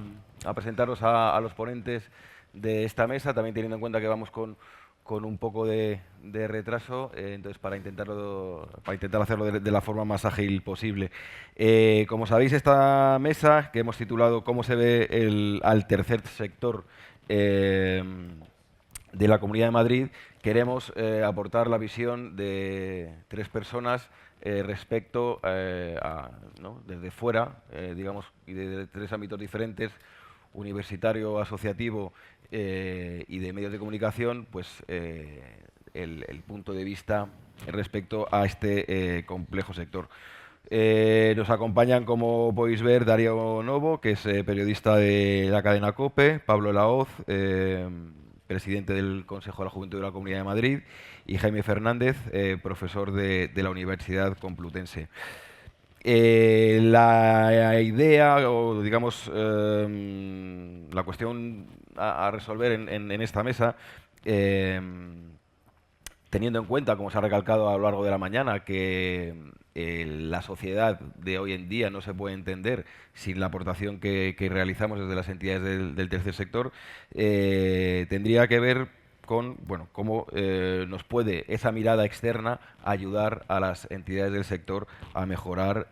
presentaros a los ponentes de esta mesa, también teniendo en cuenta que vamos con un poco de retraso, entonces para intentar hacerlo de la forma más ágil posible. Como sabéis, esta mesa que hemos titulado ¿Cómo se ve al tercer sector de la Comunidad de Madrid? Queremos aportar la visión de tres personas respecto ¿no? desde fuera, digamos, y de tres ámbitos diferentes: universitario, asociativo y de medios de comunicación, pues el punto de vista respecto a este complejo sector. Nos acompañan, como podéis ver, Darío Novo, que es periodista de la cadena COPE, Pablo de la Hoz, presidente del Consejo de la Juventud de la Comunidad de Madrid, y Jaime Fernández, profesor de la Universidad Complutense. La idea, o digamos, la cuestión a resolver en esta mesa, teniendo en cuenta, como se ha recalcado a lo largo de la mañana, que la sociedad de hoy en día no se puede entender sin la aportación que realizamos desde las entidades del tercer sector, tendría que ver con cómo nos puede esa mirada externa ayudar a las entidades del sector a mejorar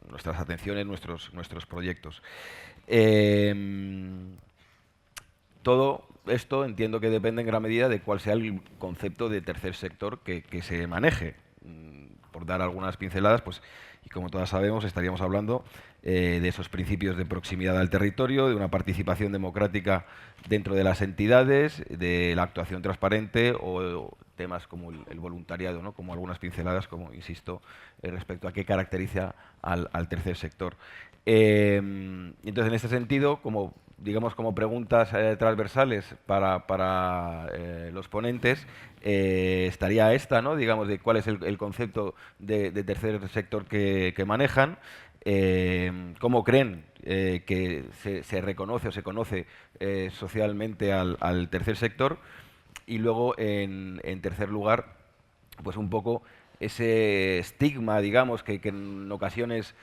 nuestras atenciones, nuestros proyectos. Todo esto entiendo que depende en gran medida de cuál sea el concepto de tercer sector que se maneje. Por dar algunas pinceladas, pues, y como todas sabemos, estaríamos hablando de esos principios de proximidad al territorio, de una participación democrática dentro de las entidades, de la actuación transparente o temas como el voluntariado, ¿no? Como algunas pinceladas, como insisto, respecto a qué caracteriza al tercer sector. Entonces, en este sentido, como preguntas transversales para los ponentes, estaría esta, ¿no? Digamos, de cuál es el concepto de tercer sector que manejan, cómo creen que se reconoce o se conoce socialmente al tercer sector, y luego, en tercer lugar, pues un poco ese estigma, digamos, que en ocasiones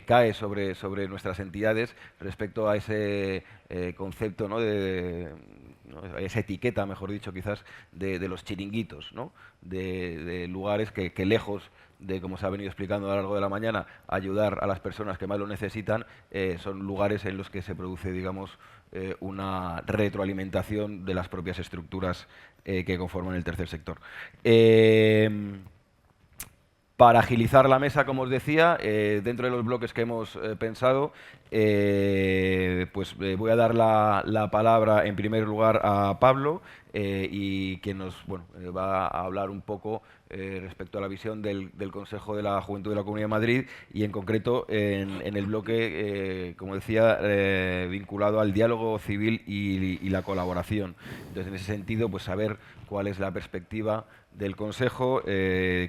cae sobre nuestras entidades respecto a ese concepto, ¿no? Esa etiqueta, mejor dicho, quizás, de los chiringuitos, ¿no? De lugares que lejos de, como se ha venido explicando a lo largo de la mañana, ayudar a las personas que más lo necesitan, son lugares en los que se produce, digamos, una retroalimentación de las propias estructuras que conforman el tercer sector. Para agilizar la mesa, como os decía, dentro de los bloques que hemos pensado, pues voy a dar la palabra en primer lugar a Pablo, y quien nos va a hablar un poco respecto a la visión del Consejo de la Juventud de la Comunidad de Madrid, y en concreto en el bloque, como decía, vinculado al diálogo civil y la colaboración. Entonces, en ese sentido, pues saber cuál es la perspectiva del Consejo,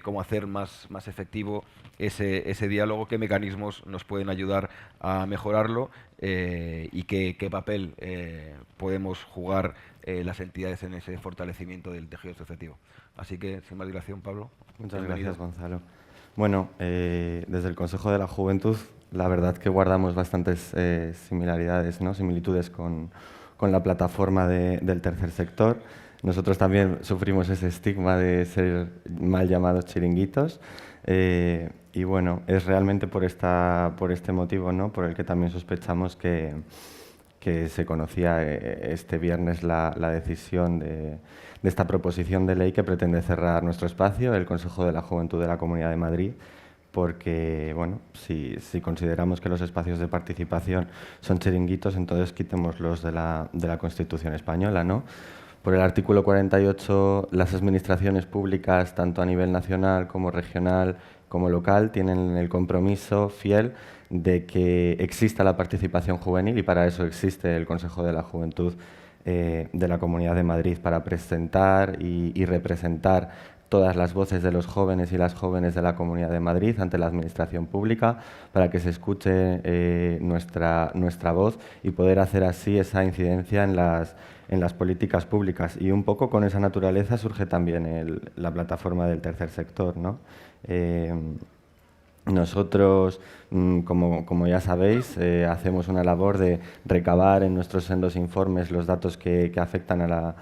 cómo hacer más efectivo ese diálogo, qué mecanismos nos pueden ayudar a mejorarlo, y qué papel podemos jugar las entidades en ese fortalecimiento del tejido asociativo. Así que, sin más dilación, Pablo. Muchas gracias, Gonzalo. Bueno, desde el Consejo de la Juventud, la verdad que guardamos bastantes similaridades, ¿no? Similitudes con con la plataforma del tercer sector. Nosotros también sufrimos ese estigma de ser mal llamados chiringuitos. Y bueno, es realmente por este motivo, ¿no?, por el que también sospechamos que se conocía este viernes la decisión de esta proposición de ley que pretende cerrar nuestro espacio, el Consejo de la Juventud de la Comunidad de Madrid, porque, bueno, si consideramos que los espacios de participación son chiringuitos, entonces quitémoslos de la Constitución española, ¿no? Por el artículo 48, las administraciones públicas, tanto a nivel nacional como regional como local, tienen el compromiso fiel de que exista la participación juvenil, y para eso existe el Consejo de la Juventud de la Comunidad de Madrid, para presentar y representar todas las voces de los jóvenes y las jóvenes de la Comunidad de Madrid ante la Administración pública, para que se escuche nuestra voz y poder hacer así esa incidencia en las políticas públicas. Y un poco con esa naturaleza surge también la plataforma del tercer sector, ¿no? Nosotros, como ya sabéis, hacemos una labor de recabar en nuestros sendos informes los datos que afectan a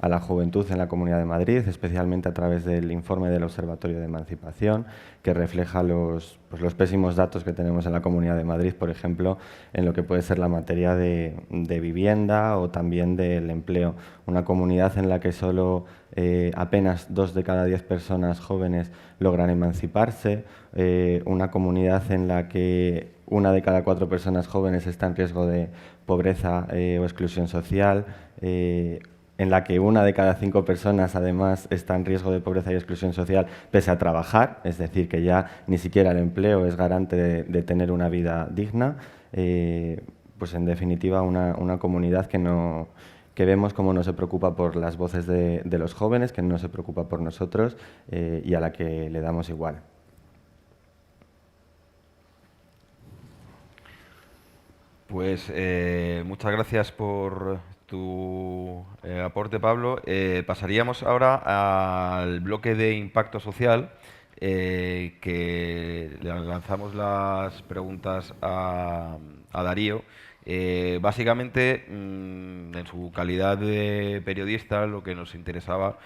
la juventud en la Comunidad de Madrid, especialmente a través del informe del Observatorio de Emancipación, que refleja los pésimos datos que tenemos en la Comunidad de Madrid, por ejemplo, en lo que puede ser la materia de vivienda o también del empleo. Una comunidad en la que solo apenas 2 de cada 10 personas jóvenes logran emanciparse, una comunidad en la que 1 de cada 4 personas jóvenes está en riesgo de pobreza o exclusión social, en la que 1 de cada 5 personas además está en riesgo de pobreza y exclusión social pese a trabajar, es decir, que ya ni siquiera el empleo es garante de tener una vida digna. Pues en definitiva una comunidad que vemos como no se preocupa por las voces de los jóvenes, que no se preocupa por nosotros y a la que le damos igual. Pues muchas gracias por tu aporte, Pablo. Pasaríamos ahora al bloque de impacto social, que le lanzamos las preguntas a Darío. Básicamente, en su calidad de periodista, lo que nos interesaba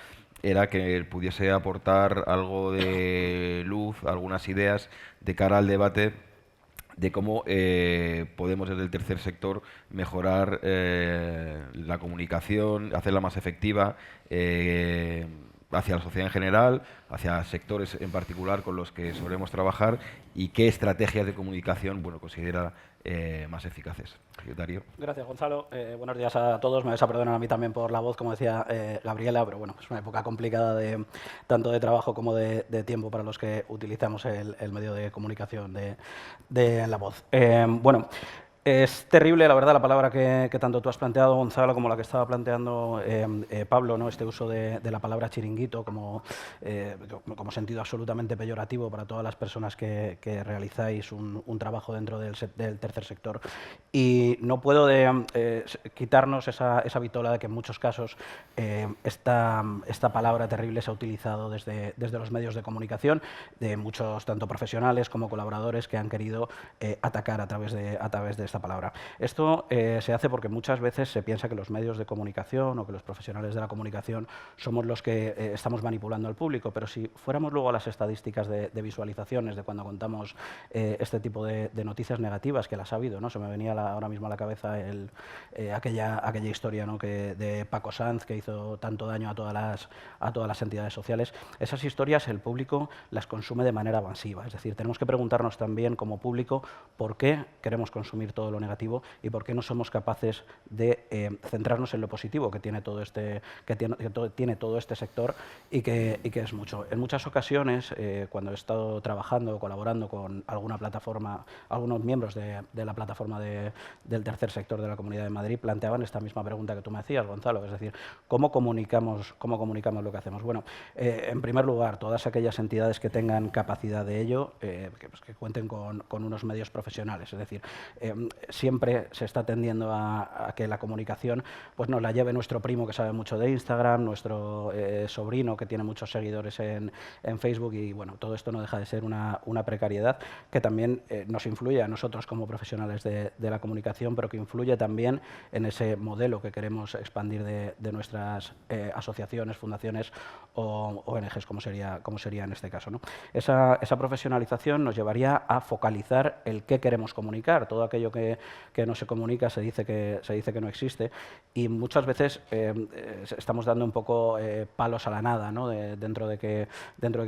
era que él pudiese aportar algo de luz, algunas ideas de cara al debate de cómo podemos desde el tercer sector mejorar la comunicación, hacerla más efectiva hacia la sociedad en general, hacia sectores en particular con los que solemos trabajar, y qué estrategias de comunicación considera más eficaces. Darío. Gracias, Gonzalo. Buenos días a todos. Me vais a perdonar a mí también por la voz, como decía Gabriela, pero bueno, es una época complicada tanto de trabajo como de tiempo para los que utilizamos el medio de comunicación de la voz. Bueno, es terrible, la verdad, la palabra que tanto tú has planteado, Gonzalo, como la que estaba planteando Pablo, ¿no? Este uso de la palabra chiringuito como sentido absolutamente peyorativo para todas las personas que realizáis un trabajo dentro del tercer sector. Y no puedo quitarnos esa vitola de que en muchos casos esta palabra terrible se ha utilizado desde los medios de comunicación, de muchos tanto profesionales como colaboradores que han querido atacar a través de esta palabra. Esto se hace porque muchas veces se piensa que los medios de comunicación o que los profesionales de la comunicación somos los que estamos manipulando al público, pero si fuéramos luego a las estadísticas de visualizaciones de cuando contamos este tipo de noticias negativas, que las ha habido, ¿no? Se me venía ahora mismo a la cabeza aquella historia, ¿no? de Paco Sanz, que hizo tanto daño a todas las entidades sociales. Esas historias el público las consume de manera masiva, es decir, tenemos que preguntarnos también como público por qué queremos consumir todo lo negativo y por qué no somos capaces de centrarnos en lo positivo que tiene todo este sector y que es mucho. En muchas ocasiones, cuando he estado trabajando o colaborando con alguna plataforma, algunos miembros de la plataforma del tercer sector de la Comunidad de Madrid planteaban esta misma pregunta que tú me hacías, Gonzalo, es decir, ¿cómo comunicamos lo que hacemos? Bueno, en primer lugar, todas aquellas entidades que tengan capacidad de ello, que cuenten con unos medios profesionales, es decir, siempre se está tendiendo a que la comunicación pues nos la lleve nuestro primo que sabe mucho de Instagram, nuestro sobrino que tiene muchos seguidores en Facebook, y bueno, todo esto no deja de ser una precariedad que también nos influye a nosotros como profesionales de la comunicación, pero que influye también en ese modelo que queremos expandir de nuestras asociaciones, fundaciones o ONGs, como sería en este caso, ¿no? Esa profesionalización nos llevaría a focalizar el qué queremos comunicar. Todo aquello que no se comunica se dice que no existe, y muchas veces estamos dando un poco palos a la nada, ¿no? dentro de que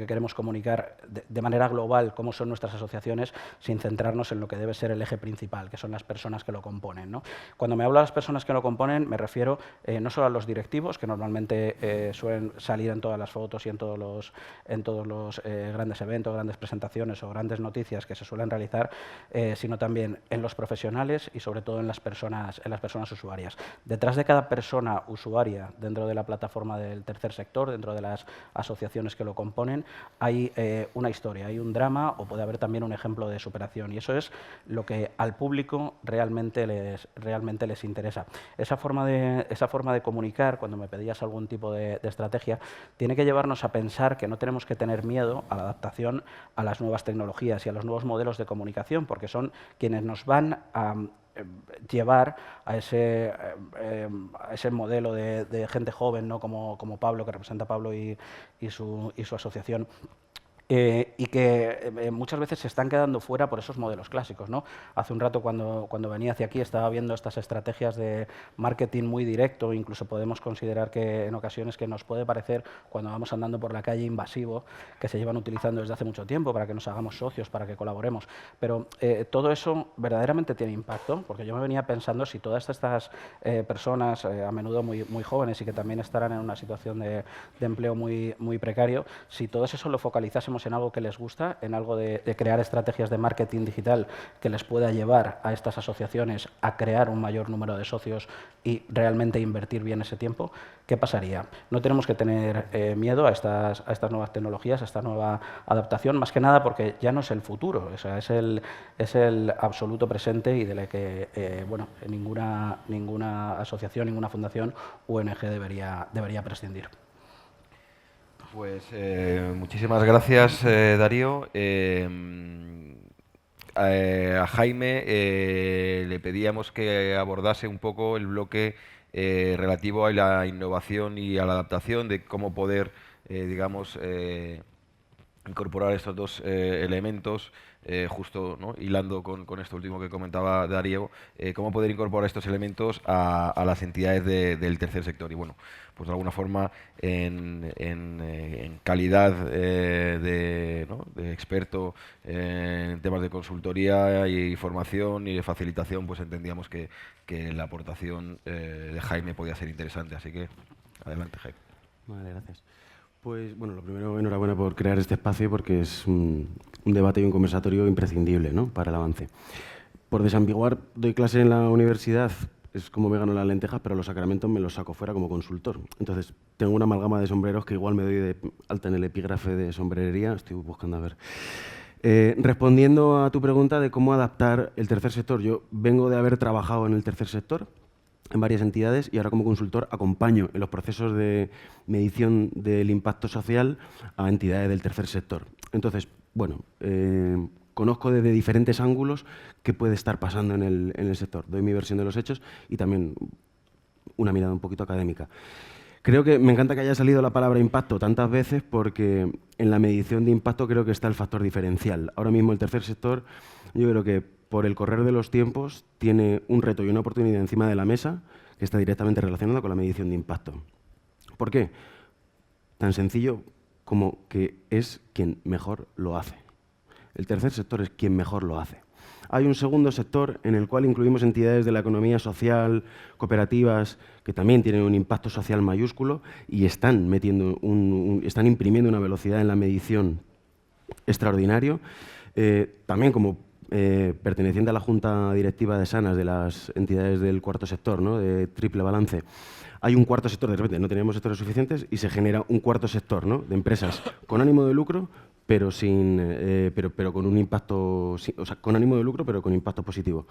queremos comunicar de manera global cómo son nuestras asociaciones, sin centrarnos en lo que debe ser el eje principal, que son las personas que lo componen, ¿no? Cuando me hablo de las personas que lo componen, me refiero no solo a los directivos, que normalmente suelen salir en todas las fotos y en todos los grandes eventos, grandes presentaciones o grandes noticias que se suelen realizar, sino también en los profesionales y sobre todo en las personas usuarias. Detrás de cada persona usuaria dentro de la plataforma del tercer sector, dentro de las asociaciones que lo componen, hay una historia, hay un drama, o puede haber también un ejemplo de superación, y eso es lo que al público realmente les interesa. Esa forma de comunicar, cuando me pedías algún tipo de estrategia, tiene que llevarnos a pensar que no tenemos que tener miedo a la adaptación a las nuevas tecnologías y a los nuevos modelos de comunicación, porque son quienes nos van a llevar a ese modelo de gente joven, ¿no? como Pablo, que representa a Pablo y su asociación. Y que muchas veces se están quedando fuera por esos modelos clásicos, ¿no? Hace un rato, cuando venía hacia aquí, estaba viendo estas estrategias de marketing muy directo. Incluso podemos considerar que en ocasiones que nos puede parecer, cuando vamos andando por la calle, invasivo, que se llevan utilizando desde hace mucho tiempo para que nos hagamos socios, para que colaboremos. Pero todo eso verdaderamente tiene impacto, porque yo me venía pensando si todas estas personas, a menudo muy jóvenes y que también estarán en una situación de empleo muy precario, si todo eso lo focalizásemos en algo que les gusta, en algo de crear estrategias de marketing digital que les pueda llevar a estas asociaciones a crear un mayor número de socios y realmente invertir bien ese tiempo, ¿qué pasaría? No tenemos que tener miedo a estas nuevas tecnologías, a esta nueva adaptación, más que nada porque ya no es el futuro, o sea, es el absoluto presente, y de la que bueno, ninguna asociación, ninguna fundación o ONG debería prescindir. Pues muchísimas gracias, Darío. A Jaime le pedíamos que abordase un poco el bloque relativo a la innovación y a la adaptación, de cómo poder, digamos, incorporar estos dos elementos, justo, ¿no? Hilando con esto último que comentaba Darío, cómo poder incorporar estos elementos a las entidades del tercer sector. Y bueno, pues de alguna forma en calidad de experto en temas de consultoría y formación y de facilitación, pues entendíamos que la aportación de Jaime podía ser interesante. Así que adelante, Jaime. Vale, gracias. Pues bueno, lo primero, enhorabuena por crear este espacio, porque es un debate y un conversatorio imprescindible, ¿no?, para el avance. Por desambiguar, doy clase en la universidad, es como me gano las lentejas, pero los sacramentos me los saco fuera como consultor. Entonces, tengo una amalgama de sombreros que igual me doy de alta en el epígrafe de sombrerería, estoy buscando a ver. Respondiendo a tu pregunta de cómo adaptar el tercer sector, yo vengo de haber trabajado en el tercer sector, en varias entidades, y ahora como consultor acompaño en los procesos de medición del impacto social a entidades del tercer sector. Entonces, bueno, conozco desde diferentes ángulos qué puede estar pasando en el sector. Doy mi versión de los hechos y también una mirada un poquito académica. Creo que me encanta que haya salido la palabra impacto tantas veces, porque en la medición de impacto creo que está el factor diferencial. Ahora mismo el tercer sector, yo creo que por el correr de los tiempos, tiene un reto y una oportunidad encima de la mesa que está directamente relacionada con la medición de impacto. ¿Por qué? Tan sencillo como que es quien mejor lo hace. El tercer sector es quien mejor lo hace. Hay un segundo sector en el cual incluimos entidades de la economía social, cooperativas, que también tienen un impacto social mayúsculo y están imprimiendo una velocidad en la medición extraordinario. También como perteneciente a la Junta Directiva de Sanas de las entidades del cuarto sector, ¿no?, de triple balance, hay un cuarto sector, de repente no teníamos sectores suficientes y se genera un cuarto sector, ¿no?, de empresas con ánimo de lucro, pero con un impacto, o sea, con ánimo de lucro, pero con impacto positivo.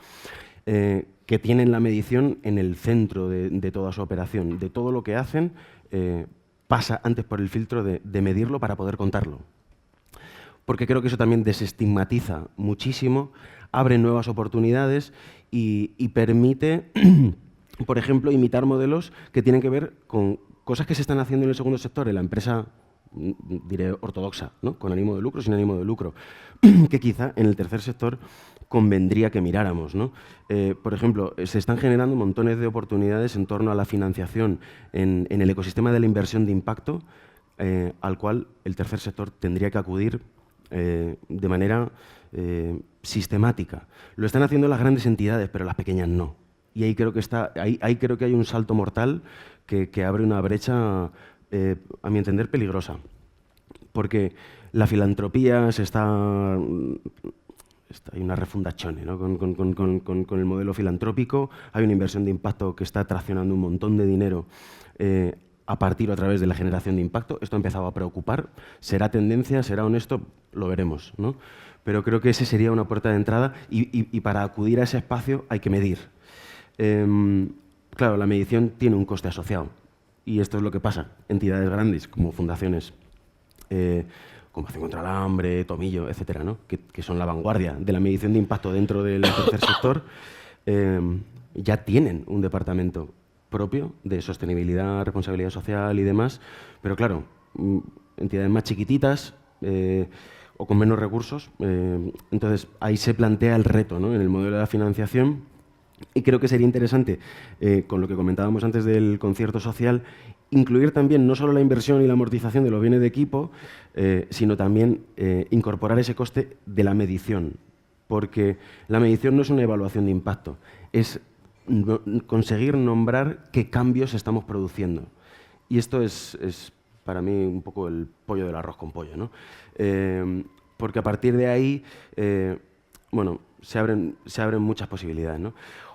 que tienen la medición en el centro de toda su operación. De todo lo que hacen, pasa antes por el filtro de medirlo para poder contarlo. Porque creo que eso también desestigmatiza muchísimo, abre nuevas oportunidades y permite, por ejemplo, imitar modelos que tienen que ver con cosas que se están haciendo en el segundo sector, en la empresa, diré, ortodoxa, ¿no? Con ánimo de lucro, sin ánimo de lucro, que quizá en el tercer sector convendría que miráramos, ¿no? Por ejemplo, se están generando montones de oportunidades en torno a la financiación en el ecosistema de la inversión de impacto, al cual el tercer sector tendría que acudir de manera sistemática. Lo están haciendo las grandes entidades, pero las pequeñas no. Y ahí creo que ahí creo que hay un salto mortal que abre una brecha, a mi entender, peligrosa. Porque la filantropía hay una refundazione, ¿no? con el modelo filantrópico, hay una inversión de impacto que está traccionando un montón de dinero a partir o a través de la generación de impacto. Esto ha empezado a preocupar. ¿Será tendencia? ¿Será honesto? Lo veremos, ¿no? Pero creo que ese sería una puerta de entrada y para acudir a ese espacio hay que medir. Claro, la medición tiene un coste asociado y esto es lo que pasa. Entidades grandes como fundaciones, como Acción contra el Hambre, Tomillo, etcétera, ¿no? que son la vanguardia de la medición de impacto dentro del tercer sector, ya tienen un departamento propio de sostenibilidad, responsabilidad social y demás, pero claro, entidades más chiquititas o con menos recursos, entonces ahí se plantea el reto, ¿no? En el modelo de la financiación. Y creo que sería interesante, con lo que comentábamos antes del concierto social, incluir también no solo la inversión y la amortización de los bienes de equipo, sino también incorporar ese coste de la medición. Porque la medición no es una evaluación de impacto, es conseguir nombrar qué cambios estamos produciendo. Y esto es para mí un poco el pollo del arroz con pollo, ¿no? Porque a partir de ahí, bueno, se abren muchas posibilidades, ¿no?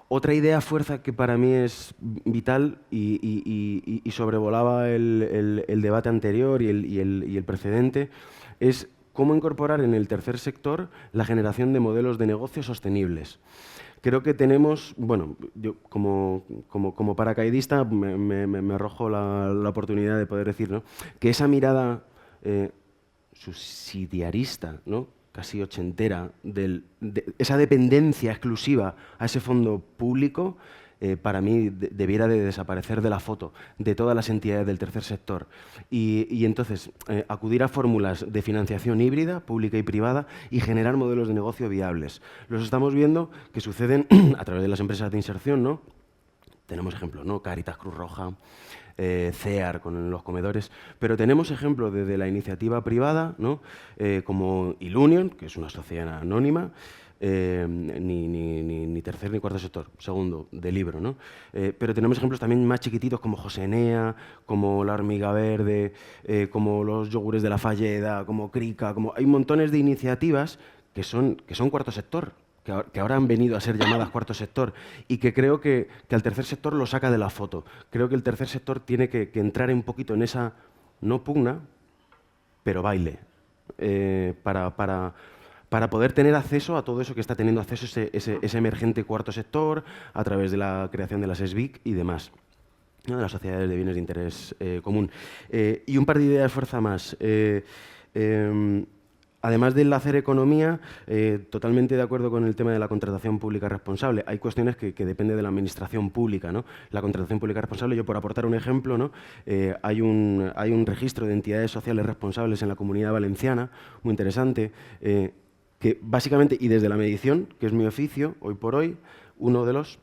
Otra idea fuerza que para mí es vital y sobrevolaba el debate anterior y el precedente es cómo incorporar en el tercer sector la generación de modelos de negocio sostenibles. Creo que tenemos, bueno, yo como paracaidista me arrojo la oportunidad de poder decir, ¿no?, que esa mirada subsidiarista, ¿no?, casi ochentera, esa dependencia exclusiva a ese fondo público, para mí debiera de desaparecer de la foto de todas las entidades del tercer sector. Y entonces acudir a fórmulas de financiación híbrida, pública y privada, y generar modelos de negocio viables. Los estamos viendo que suceden a través de las empresas de inserción, ¿no? Tenemos ejemplos, ¿no? Cáritas, Cruz Roja, CEAR con los comedores, pero tenemos ejemplos desde la iniciativa privada, ¿no? Como Ilunion, que es una sociedad anónima, ni tercer ni cuarto sector, segundo, de libro, ¿no? Pero tenemos ejemplos también más chiquititos como Josenea, como La Hormiga Verde, como los yogures de la Falleda, como Crica, hay montones de iniciativas que son cuarto sector, que ahora han venido a ser llamadas cuarto sector y que creo que al tercer sector lo saca de la foto. Creo que el tercer sector tiene que entrar un poquito en esa, no pugna, pero baile, para poder tener acceso a todo eso que está teniendo acceso ese emergente cuarto sector a través de la creación de las SBIC y demás, ¿no?, de las sociedades de bienes de interés común. Y un par de ideas fuerza más. Además del hacer economía, totalmente de acuerdo con el tema de la contratación pública responsable. Hay cuestiones que dependen de la administración pública, ¿no? La contratación pública responsable, yo por aportar un ejemplo, ¿no? Hay un registro de entidades sociales responsables en la Comunidad Valenciana, muy interesante, que básicamente, y desde la medición, que es mi oficio, hoy por hoy, uno de los,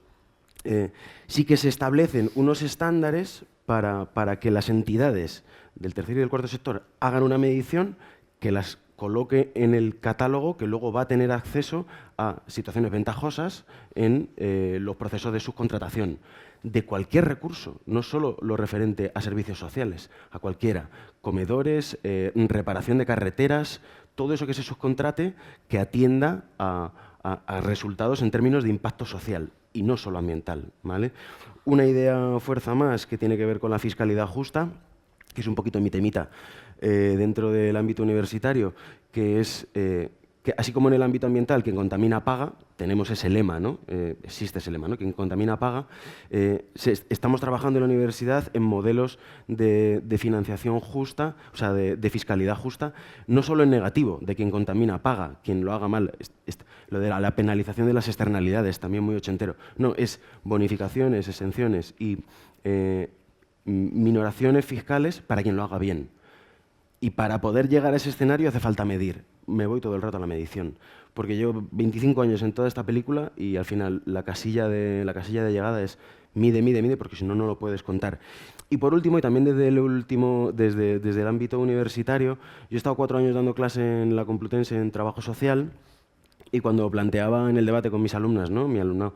sí que se establecen unos estándares para que las entidades del tercer y del cuarto sector hagan una medición que las coloque en el catálogo, que luego va a tener acceso a situaciones ventajosas en los procesos de subcontratación de cualquier recurso, no solo lo referente a servicios sociales, a cualquiera, comedores, reparación de carreteras, todo eso que se subcontrate que atienda a resultados en términos de impacto social y no solo ambiental, ¿vale? Una idea fuerza más que tiene que ver con la fiscalidad justa, que es un poquito mi temita dentro del ámbito universitario, que es que así como en el ámbito ambiental, quien contamina paga, tenemos ese lema, ¿no? Existe ese lema, ¿no? Quien contamina paga. Estamos trabajando en la universidad en modelos de financiación justa, o sea, de fiscalidad justa, no solo en negativo, de quien contamina paga, quien lo haga mal, lo de la penalización de las externalidades, también muy ochentero. No, es bonificaciones, exenciones y minoraciones fiscales para quien lo haga bien. Y para poder llegar a ese escenario hace falta medir. Me voy todo el rato a la medición, porque llevo 25 años en toda esta película y al final la casilla de llegada es mide, mide, mide, porque si no, no lo puedes contar. Y por último, y también desde el ámbito universitario, yo he estado 4 años dando clase en la Complutense en Trabajo Social y cuando planteaba en el debate con mis alumnas, ¿no? Mi alumnado,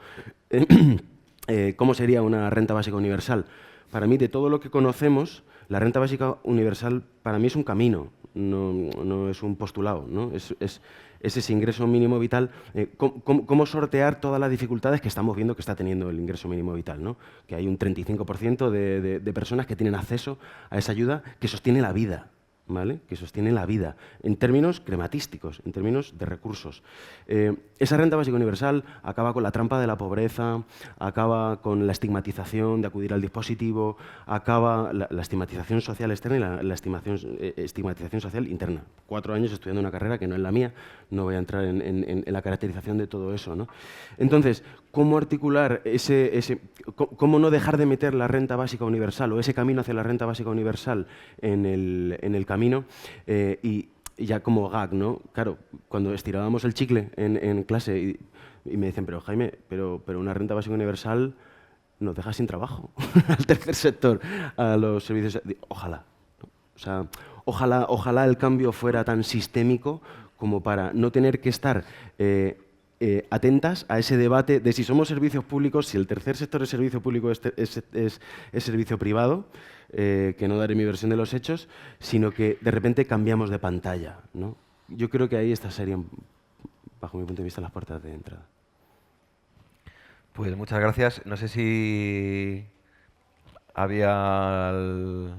cómo sería una renta básica universal. Para mí, de todo lo que conocemos, la renta básica universal para mí es un camino, no es un postulado, ¿no? Es ese ingreso mínimo vital. ¿Cómo sortear todas las dificultades que estamos viendo que está teniendo el ingreso mínimo vital, ¿no? Que hay un 35% de personas que tienen acceso a esa ayuda que sostiene la vida, ¿vale? Que sostiene la vida, en términos crematísticos, en términos de recursos. Esa renta básica universal acaba con la trampa de la pobreza, acaba con la estigmatización de acudir al dispositivo, acaba la estigmatización social externa y la estigmatización social interna. 4 años estudiando una carrera que no es la mía, no voy a entrar en la caracterización de todo eso, ¿no? Entonces, ¿cómo articular cómo no dejar de meter la renta básica universal o ese camino hacia la renta básica universal en el camino? Y ya como gag, ¿no? Claro, cuando estirábamos el chicle en clase y me dicen, pero Jaime, pero una renta básica universal nos deja sin trabajo al tercer sector, a los servicios. Ojalá, ¿no? O sea, ojalá el cambio fuera tan sistémico como para no tener que estar atentas a ese debate de si somos servicios públicos, si el tercer sector es servicio público es servicio privado, que no daré mi versión de los hechos, sino que de repente cambiamos de pantalla, ¿no? Yo creo que ahí estas serían, bajo mi punto de vista, las puertas de entrada. Pues muchas gracias. No sé si no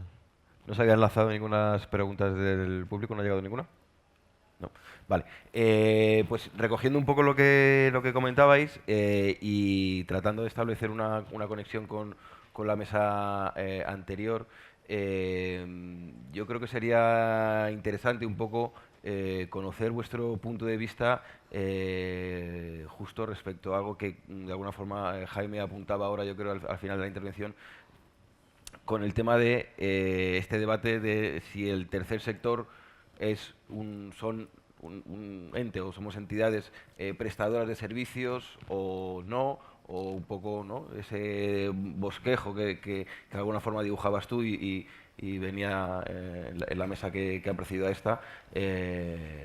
se habían lanzado ninguna preguntas del público, ¿no ha llegado ninguna? No. Vale. Pues recogiendo un poco lo que comentabais y tratando de establecer una conexión con la mesa anterior, yo creo que sería interesante un poco conocer vuestro punto de vista justo respecto a algo que de alguna forma Jaime apuntaba ahora, yo creo, al final de la intervención, con el tema de este debate de si el tercer sector son un ente o somos entidades prestadoras de servicios o no, o un poco, ¿no?, ese bosquejo que de alguna forma dibujabas tú y venía en la mesa que ha precedido a esta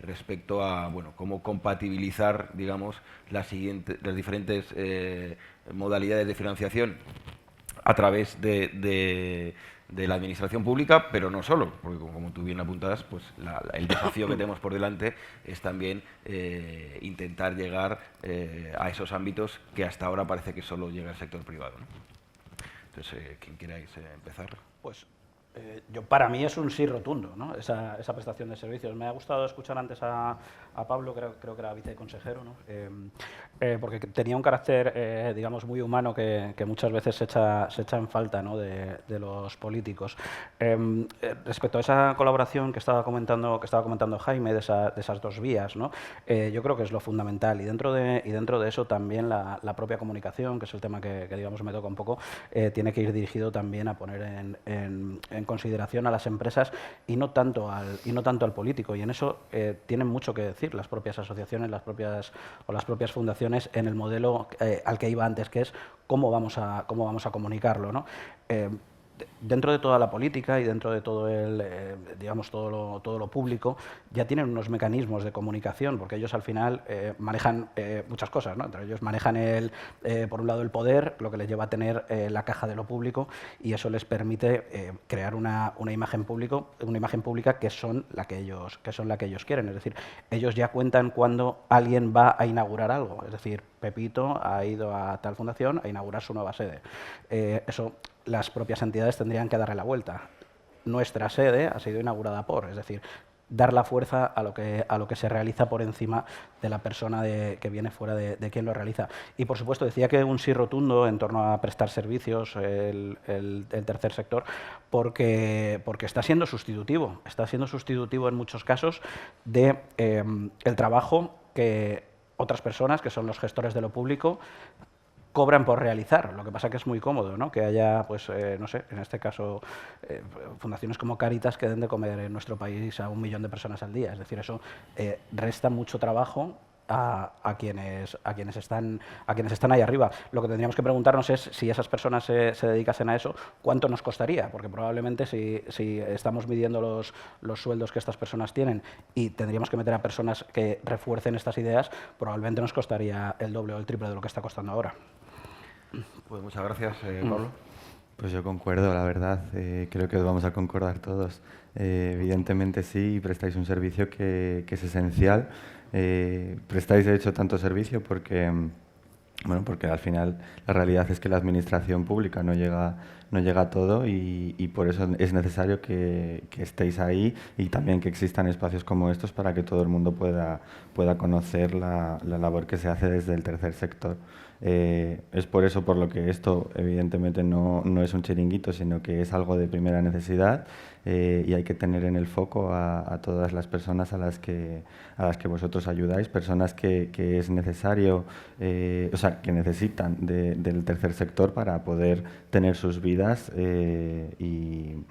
respecto a, bueno, cómo compatibilizar, digamos, las diferentes modalidades de financiación a través de la administración pública, pero no solo, porque como tú bien apuntas, pues el desafío que tenemos por delante es también intentar llegar a esos ámbitos que hasta ahora parece que solo llega el sector privado, ¿no? Entonces, ¿quién queráis empezar? Pues para mí es un sí rotundo, ¿no? esa prestación de servicios. Me ha gustado escuchar antes a Pablo, creo que era viceconsejero, ¿no? Porque tenía un carácter, digamos, muy humano que muchas veces se echa en falta, ¿no?, de los políticos. Respecto a esa colaboración que estaba comentando Jaime, de esas dos vías, ¿no? Yo creo que es lo fundamental. Y dentro de eso también la propia comunicación, que es el tema que digamos, me toca un poco, tiene que ir dirigido también a poner en consideración a las empresas y no tanto al político. Y en eso tienen mucho que decir las propias asociaciones, las propias fundaciones en el modelo al que iba antes, que es cómo vamos a comunicarlo, ¿no? Dentro de toda la política y dentro de todo digamos, todo lo público, ya tienen unos mecanismos de comunicación, porque ellos al final manejan muchas cosas, ¿no? Entre ellos manejan por un lado el poder, lo que les lleva a tener la caja de lo público, y eso les permite crear una imagen pública que son la que ellos quieren. Es decir, ellos ya cuentan cuando alguien va a inaugurar algo. Es decir, Pepito ha ido a tal fundación a inaugurar su nueva sede. Eso las propias entidades tendrían que darle la vuelta. Nuestra sede ha sido inaugurada es decir, dar la fuerza a lo que se realiza por encima de la persona que viene fuera de quien lo realiza. Y, por supuesto, decía que un sí rotundo en torno a prestar servicios, el tercer sector, porque está siendo sustitutivo. Está siendo sustitutivo en muchos casos de el trabajo que otras personas, que son los gestores de lo público, cobran por realizar. Lo que pasa que es muy cómodo, ¿no? Que haya, pues, no sé, en este caso, fundaciones como Cáritas que den de comer en nuestro país a 1 millón de personas al día. Es decir, eso resta mucho trabajo a quienes están ahí arriba. Lo que tendríamos que preguntarnos es si esas personas se dedicasen a eso, ¿cuánto nos costaría? Porque probablemente si estamos midiendo los sueldos que estas personas tienen y tendríamos que meter a personas que refuercen estas ideas, probablemente nos costaría el doble o el triple de lo que está costando ahora. Pues muchas gracias, Pablo. Pues yo concuerdo, la verdad. Creo que vamos a concordar todos. Evidentemente sí, prestáis un servicio que es esencial. Prestáis, de hecho, tanto servicio porque al final la realidad es que la administración pública no llega a todo y por eso es necesario que estéis ahí y también que existan espacios como estos para que todo el mundo pueda conocer la labor que se hace desde el tercer sector. Es por eso por lo que esto evidentemente no es un chiringuito, sino que es algo de primera necesidad y hay que tener en el foco a todas las personas a las que vosotros ayudáis, personas que es necesario, que necesitan del tercer sector para poder tener sus vidas y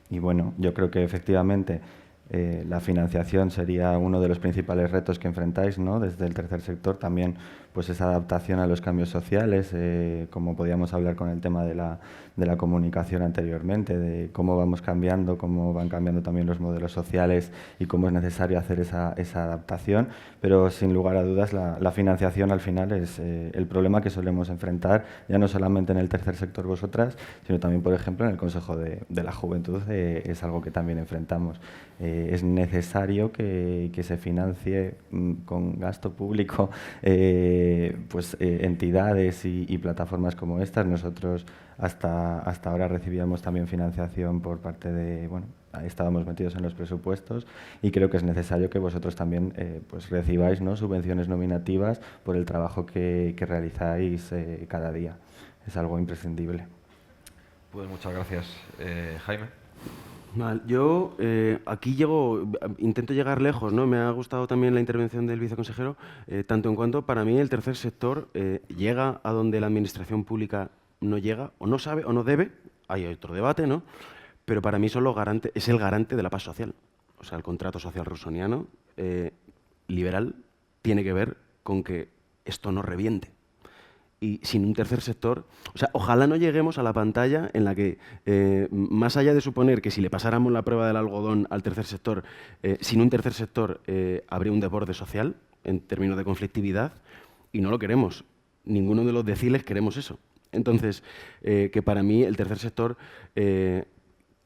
bueno, yo creo que efectivamente la financiación sería uno de los principales retos que enfrentáis, ¿no? Desde el tercer sector. También pues esa adaptación a los cambios sociales, como podíamos hablar con el tema de la comunicación anteriormente, de cómo vamos cambiando, cómo van cambiando también los modelos sociales y cómo es necesario hacer esa adaptación. Pero sin lugar a dudas la financiación al final es el problema que solemos enfrentar, ya no solamente en el tercer sector vosotras, sino también, por ejemplo, en el Consejo de la Juventud es algo que también enfrentamos. Es necesario que se financie con gasto público entidades y plataformas como estas. Nosotros hasta ahora recibíamos también financiación por parte de, ahí estábamos metidos en los presupuestos y creo que es necesario que vosotros también recibáis, ¿no?, subvenciones nominativas por el trabajo que realizáis cada día. Es algo imprescindible. Pues muchas gracias. Jaime. Vale, yo aquí intento llegar lejos, ¿no? Me ha gustado también la intervención del viceconsejero, tanto en cuanto para mí el tercer sector llega a donde la administración pública no llega, o no sabe, o no debe. Hay otro debate, ¿no? Pero para mí es el garante de la paz social. O sea, el contrato social rusoniano liberal tiene que ver con que esto no reviente. Y sin un tercer sector, o sea, ojalá no lleguemos a la pantalla en la que, más allá de suponer que si le pasáramos la prueba del algodón al tercer sector, sin un tercer sector habría un desborde social en términos de conflictividad, y no lo queremos. Ninguno de los deciles queremos eso. Entonces, que para mí el tercer sector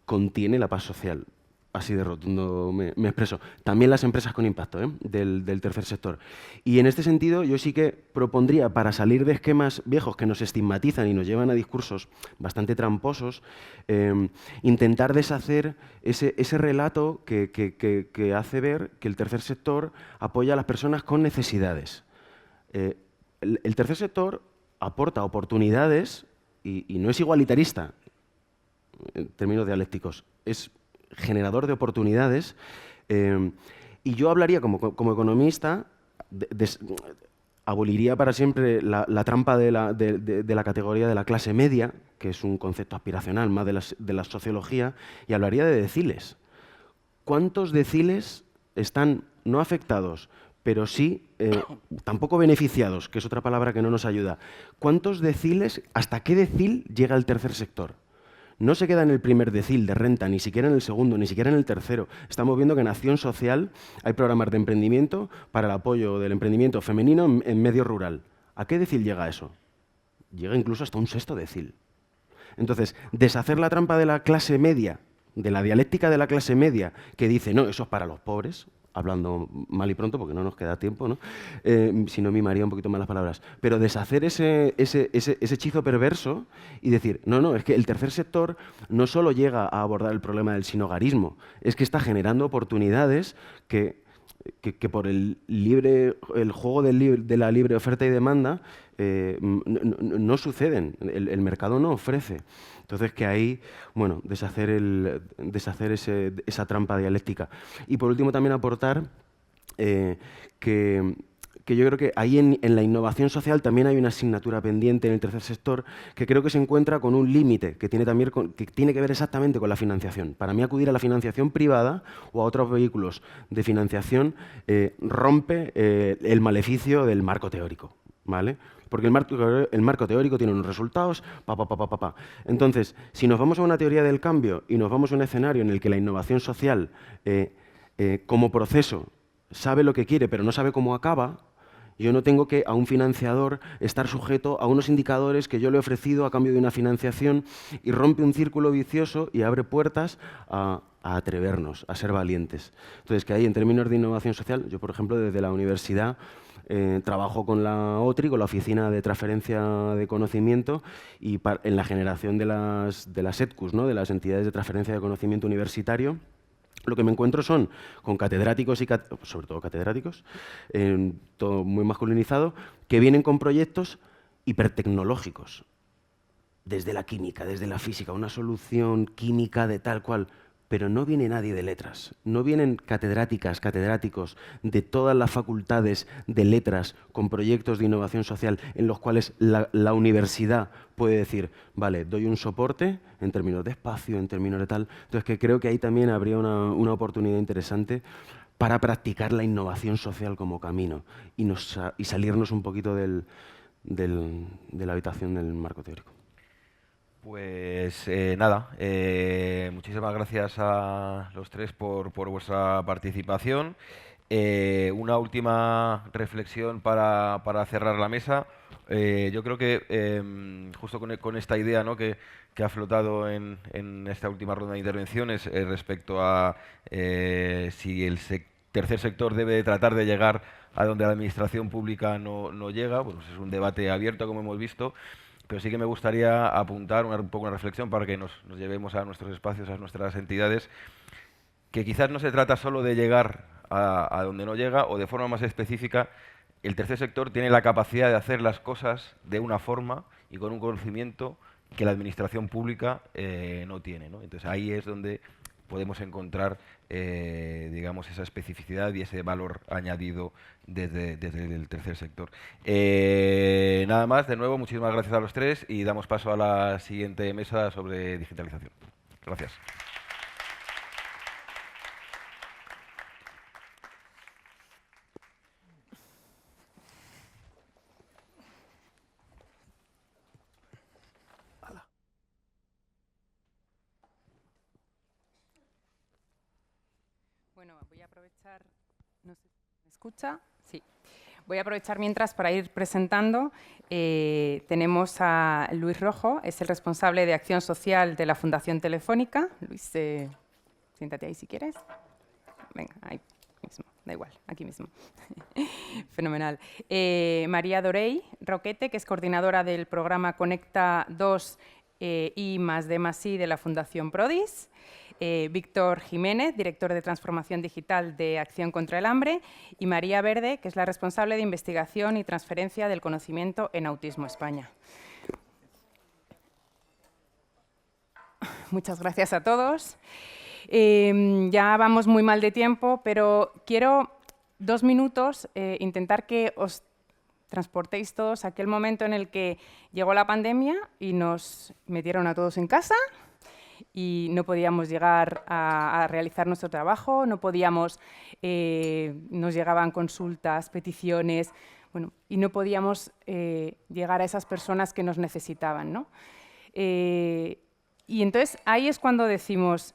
contiene la paz social. Así de rotundo me expreso. También las empresas con impacto del tercer sector. Y en este sentido yo sí que propondría, para salir de esquemas viejos que nos estigmatizan y nos llevan a discursos bastante tramposos, intentar deshacer ese relato que hace ver que el tercer sector apoya a las personas con necesidades. El tercer sector aporta oportunidades y no es igualitarista en términos dialécticos, es generador de oportunidades, y yo hablaría como economista, aboliría para siempre la trampa de la categoría de la clase media, que es un concepto aspiracional más de la sociología, y hablaría de deciles. ¿Cuántos deciles están no afectados, pero sí tampoco beneficiados, que es otra palabra que no nos ayuda? ¿Cuántos deciles, hasta qué decil llega el tercer sector? No se queda en el primer decil de renta, ni siquiera en el segundo, ni siquiera en el tercero. Estamos viendo que en Acción Social hay programas de emprendimiento para el apoyo del emprendimiento femenino en medio rural. ¿A qué decil llega eso? Llega incluso hasta un sexto decil. Entonces, deshacer la trampa de la clase media, de la dialéctica de la clase media, que dice, no, eso es para los pobres, hablando mal y pronto, porque no nos queda tiempo, ¿no? Si no mimaría un poquito más las palabras. Pero deshacer ese hechizo perverso y decir, no, es que el tercer sector no solo llega a abordar el problema del sinhogarismo, es que está generando oportunidades que por el juego de la libre oferta y demanda no suceden, el mercado no ofrece. Entonces, que ahí, bueno, deshacer esa trampa dialéctica. Y por último, también aportar que yo creo que ahí en la innovación social también hay una asignatura pendiente en el tercer sector que creo que se encuentra con un límite que tiene que ver exactamente con la financiación. Para mí, acudir a la financiación privada o a otros vehículos de financiación rompe el maleficio del marco teórico, ¿vale? Porque el marco teórico tiene unos resultados, Entonces, si nos vamos a una teoría del cambio y nos vamos a un escenario en el que la innovación social como proceso sabe lo que quiere pero no sabe cómo acaba, yo no tengo que a un financiador estar sujeto a unos indicadores que yo le he ofrecido a cambio de una financiación y rompe un círculo vicioso y abre puertas a atrevernos, a ser valientes. Entonces, que ahí en términos de innovación social, yo por ejemplo desde la universidad trabajo con la OTRI, con la Oficina de Transferencia de Conocimiento, y en la generación de las ETCUs, ¿no? De las entidades de transferencia de conocimiento universitario. Lo que me encuentro son con catedráticos y sobre todo catedráticos, todo muy masculinizado, que vienen con proyectos hipertecnológicos, desde la química, desde la física, una solución química de tal cual. Pero no viene nadie de letras, no vienen catedráticas, catedráticos de todas las facultades de letras con proyectos de innovación social en los cuales la universidad puede decir, vale, doy un soporte en términos de espacio, en términos de tal. Entonces, que creo que ahí también habría una oportunidad interesante para practicar la innovación social como camino y salirnos un poquito de la habitación del marco teórico. Pues nada, muchísimas gracias a los tres por vuestra participación. Una última reflexión para cerrar la mesa. Yo creo que justo con esta idea, ¿no?, que ha flotado en esta última ronda de intervenciones respecto a si el tercer sector debe tratar de llegar a donde la administración pública no llega, pues es un debate abierto, como hemos visto. Pero sí que me gustaría apuntar un poco una reflexión para que nos llevemos a nuestros espacios, a nuestras entidades, que quizás no se trata solo de llegar a donde no llega, o de forma más específica, el tercer sector tiene la capacidad de hacer las cosas de una forma y con un conocimiento que la administración pública no tiene, ¿no? Entonces ahí es donde podemos encontrar digamos, esa especificidad y ese valor añadido desde el tercer sector. Nada más, de nuevo, muchísimas gracias a los tres y damos paso a la siguiente mesa sobre digitalización. Gracias. Bueno, voy a aprovechar, no sé si me escucha, sí. Voy a aprovechar mientras para ir presentando. Tenemos a Luis Rojo, es el responsable de Acción Social de la Fundación Telefónica. Luis, siéntate ahí si quieres. Venga, ahí mismo, da igual, aquí mismo. Fenomenal. María Dorey Roquete, que es coordinadora del programa Conecta 2 I+D+I de la Fundación Prodis. Víctor Jiménez, director de Transformación Digital de Acción contra el Hambre, y María Verde, que es la responsable de Investigación y Transferencia del Conocimiento en Autismo España. Muchas gracias a todos. Ya vamos muy mal de tiempo, pero quiero 2 minutos intentar que os transportéis todos a aquel momento en el que llegó la pandemia y nos metieron a todos en casa y no podíamos llegar a realizar nuestro trabajo, no podíamos, nos llegaban consultas, peticiones, bueno, y no podíamos llegar a esas personas que nos necesitaban, ¿no? Y entonces ahí es cuando decimos,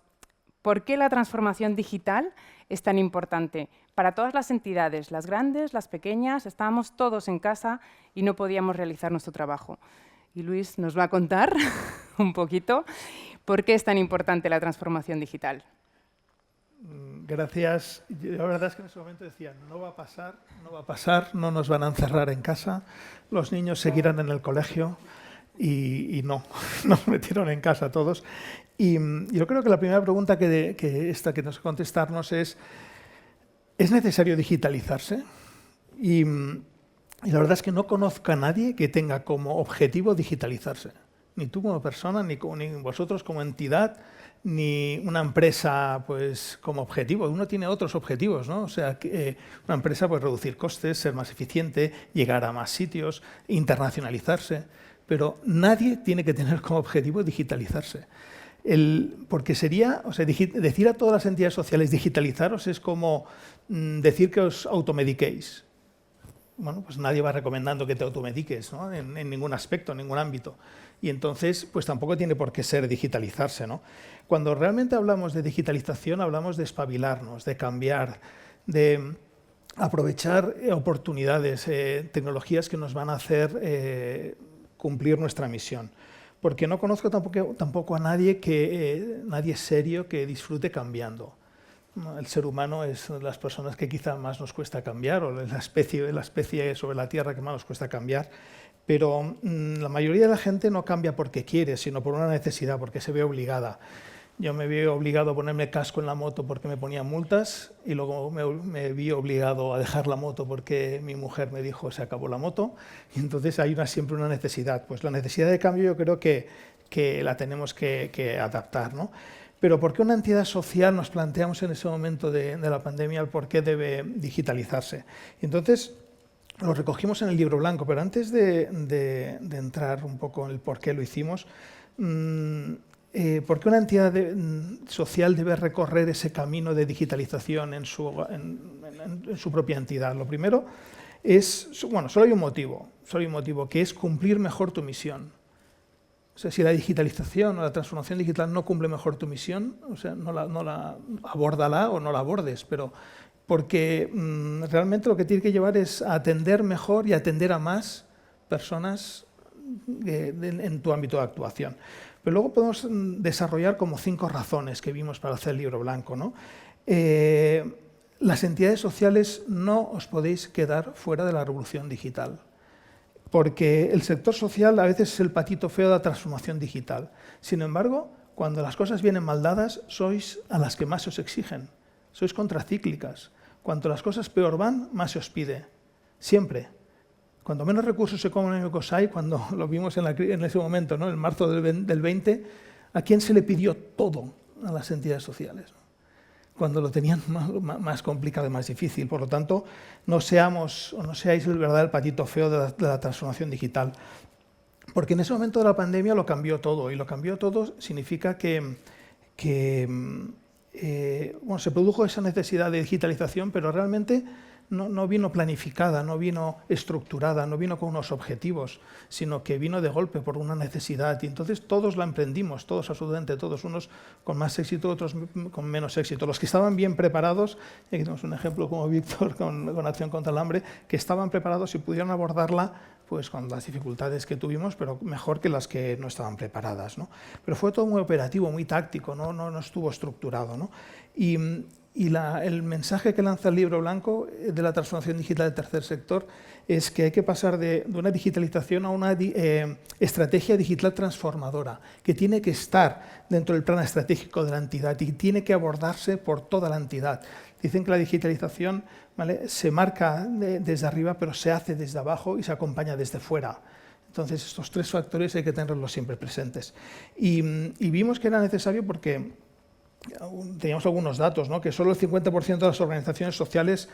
¿por qué la transformación digital es tan importante? Para todas las entidades, las grandes, las pequeñas, estábamos todos en casa y no podíamos realizar nuestro trabajo. Y Luis nos va a contar un poquito por qué es tan importante la transformación digital. Gracias. La verdad es que en ese momento decían, no va a pasar, no va a pasar, no nos van a encerrar en casa, los niños seguirán en el colegio y no, nos metieron en casa todos. Y yo creo que la primera pregunta que nos contestarnos ¿es necesario digitalizarse? Y la verdad es que no conozco a nadie que tenga como objetivo digitalizarse. Ni tú como persona, ni vosotros como entidad, ni una empresa pues, como objetivo. Uno tiene otros objetivos, ¿no? O sea, una empresa pues reducir costes, ser más eficiente, llegar a más sitios, internacionalizarse. Pero nadie tiene que tener como objetivo digitalizarse. Porque sería, o sea, decir a todas las entidades sociales digitalizaros es como decir que os automediquéis. Bueno, pues nadie va recomendando que te automediques, ¿no? en ningún aspecto, en ningún ámbito. Y entonces, pues tampoco tiene por qué ser digitalizarse, ¿no? Cuando realmente hablamos de digitalización, hablamos de espabilarnos, de cambiar, de aprovechar oportunidades, tecnologías que nos van a hacer cumplir nuestra misión. Porque no conozco tampoco a nadie nadie serio que disfrute cambiando. El ser humano es de las personas que quizá más nos cuesta cambiar, o la especie sobre la Tierra que más nos cuesta cambiar, pero la mayoría de la gente no cambia porque quiere, sino por una necesidad, porque se ve obligada. Yo me vi obligado a ponerme casco en la moto porque me ponían multas y luego me vi obligado a dejar la moto porque mi mujer me dijo se acabó la moto, y entonces hay siempre una necesidad. Pues la necesidad de cambio yo creo que la tenemos que adaptar, ¿no? Pero ¿por qué una entidad social nos planteamos en ese momento de la pandemia el por qué debe digitalizarse? Y entonces lo recogimos en el libro blanco, pero antes de entrar un poco en el por qué lo hicimos, ¿por qué una entidad social debe recorrer ese camino de digitalización en su propia entidad? Lo primero es, bueno, solo hay un motivo, que es cumplir mejor tu misión. O sea, si la digitalización o la transformación digital no cumple mejor tu misión, o sea, no la abórdala o no la abordes, pero porque realmente lo que tiene que llevar es a atender mejor y atender a más personas en tu ámbito de actuación. Pero luego podemos desarrollar como 5 razones que vimos para hacer el libro blanco, ¿no? Las entidades sociales no os podéis quedar fuera de la revolución digital, porque el sector social a veces es el patito feo de la transformación digital. Sin embargo, cuando las cosas vienen mal dadas, sois a las que más os exigen. Sois contracíclicas. Cuanto las cosas peor van, más se os pide. Siempre. Cuando menos recursos económicos hay, cuando lo vimos en ese momento, ¿no? En marzo del 20, ¿a quién se le pidió todo? A las entidades sociales, ¿no? Cuando lo tenían más complicado y más difícil. Por lo tanto, no seáis el verdadero patito feo de la transformación digital. Porque en ese momento de la pandemia lo cambió todo, y lo cambió todo significa que se produjo esa necesidad de digitalización, pero realmente no vino planificada, no vino estructurada, no vino con unos objetivos, sino que vino de golpe por una necesidad. Y entonces todos la emprendimos, todos, absolutamente todos, unos con más éxito, otros con menos éxito. Los que estaban bien preparados, y aquí tenemos un ejemplo como Víctor con Acción contra el Hambre, que estaban preparados y pudieron abordarla pues con las dificultades que tuvimos, pero mejor que las que no estaban preparadas, ¿no? Pero fue todo muy operativo, muy táctico, no estuvo estructurado, ¿no? Y el mensaje que lanza el libro blanco de la transformación digital del tercer sector es que hay que pasar de una digitalización a una estrategia digital transformadora, que tiene que estar dentro del plan estratégico de la entidad y tiene que abordarse por toda la entidad. Dicen que la digitalización, ¿vale?, se marca desde arriba, pero se hace desde abajo y se acompaña desde fuera. Entonces, estos 3 factores hay que tenerlos siempre presentes. Y vimos que era necesario porque teníamos algunos datos, ¿no?, que solo el 50% de las organizaciones sociales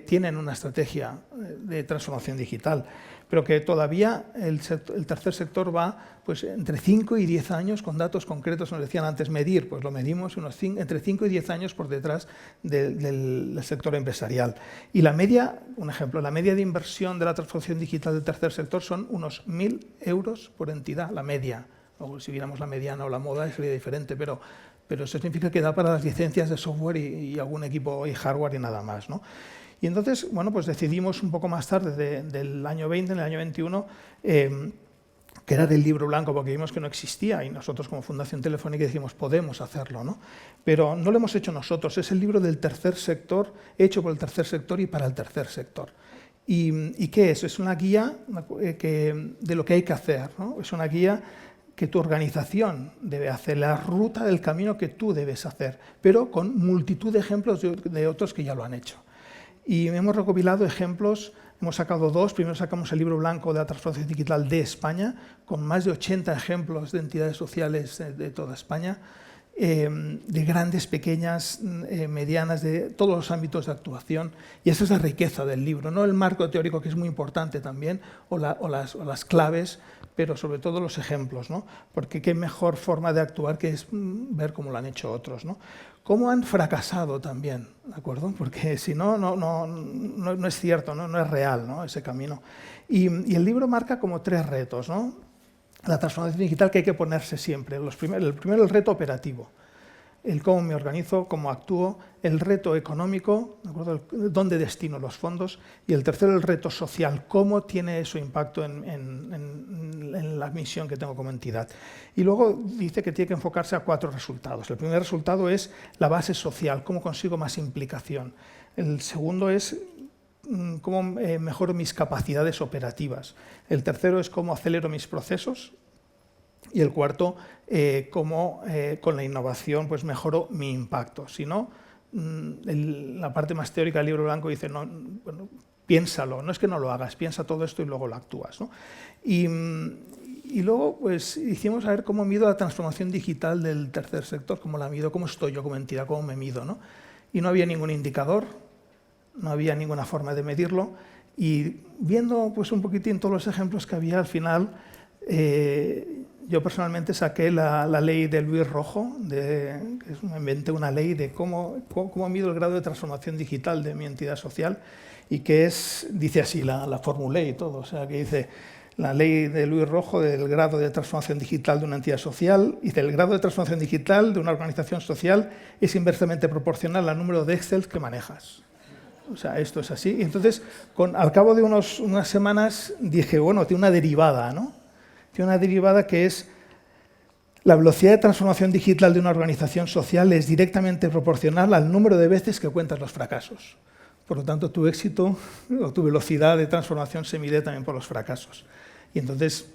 tienen una estrategia de transformación digital, pero que todavía el tercer sector va pues, entre 5 y 10 años, con datos concretos, nos decían antes medir, pues lo medimos entre 5 y 10 años por detrás del sector empresarial. Y la media, un ejemplo, la media de inversión de la transformación digital del tercer sector son unos 1.000 euros por entidad, la media. Luego, si viéramos la mediana o la moda sería diferente, pero eso significa que da para las licencias de software y algún equipo y hardware y nada más, ¿no? Y entonces, bueno, pues decidimos un poco más tarde del año 20, en el año 21, crear el libro blanco porque vimos que no existía y nosotros como Fundación Telefónica dijimos podemos hacerlo, ¿no? Pero no lo hemos hecho nosotros, es el libro del tercer sector, hecho por el tercer sector y para el tercer sector. ¿Y qué es? Es una guía de lo que hay que hacer, ¿no? Es una guía que tu organización debe hacer, la ruta del camino que tú debes hacer, pero con multitud de ejemplos de otros que ya lo han hecho. Y hemos recopilado ejemplos, hemos sacado 2, primero sacamos el libro blanco de la transformación digital de España, con más de 80 ejemplos de entidades sociales de toda España, de grandes, pequeñas, medianas, de todos los ámbitos de actuación. Y esa es la riqueza del libro, no el marco teórico, que es muy importante también, o las claves, pero sobre todo los ejemplos, ¿no? Porque qué mejor forma de actuar que es ver cómo lo han hecho otros, ¿no? Cómo han fracasado también, ¿de acuerdo? Porque si no, no es cierto, no es real, ¿no? Ese camino. Y el libro marca como 3 retos, ¿no? La transformación digital que hay que ponerse siempre. El primero, el reto operativo, el cómo me organizo, cómo actúo, el reto económico, ¿de acuerdo? Dónde destino los fondos, y el tercero, el reto social, cómo tiene eso impacto en la misión que tengo como entidad. Y luego dice que tiene que enfocarse a 4 resultados. El primer resultado es la base social, cómo consigo más implicación. El segundo es cómo mejoro mis capacidades operativas. El tercero es cómo acelero mis procesos. Y el cuarto, cómo con la innovación pues mejoro mi impacto. Si no, la parte más teórica del libro blanco dice, no, bueno, piénsalo, no es que no lo hagas, piensa todo esto y luego lo actúas, ¿no? Y luego pues hicimos a ver cómo mido la transformación digital del tercer sector, cómo la mido, cómo estoy yo como entidad, cómo me mido, ¿no? Y no había ningún indicador, no había ninguna forma de medirlo, y viendo pues un poquitín todos los ejemplos que había al final, yo personalmente saqué la ley de Luis Rojo, me inventé una ley de cómo mido el grado de transformación digital de mi entidad social, y que dice así, la formulé y todo, o sea, que dice la ley de Luis Rojo del grado de transformación digital de una entidad social, dice el grado de transformación digital de una organización social es inversamente proporcional al número de Excel que manejas. O sea, esto es así. Y entonces, al cabo de unas semanas, dije, bueno, tiene una derivada, ¿no? Tiene una derivada que es la velocidad de transformación digital de una organización social es directamente proporcional al número de veces que cuentas los fracasos. Por lo tanto, tu éxito o tu velocidad de transformación se mide también por los fracasos. Y entonces,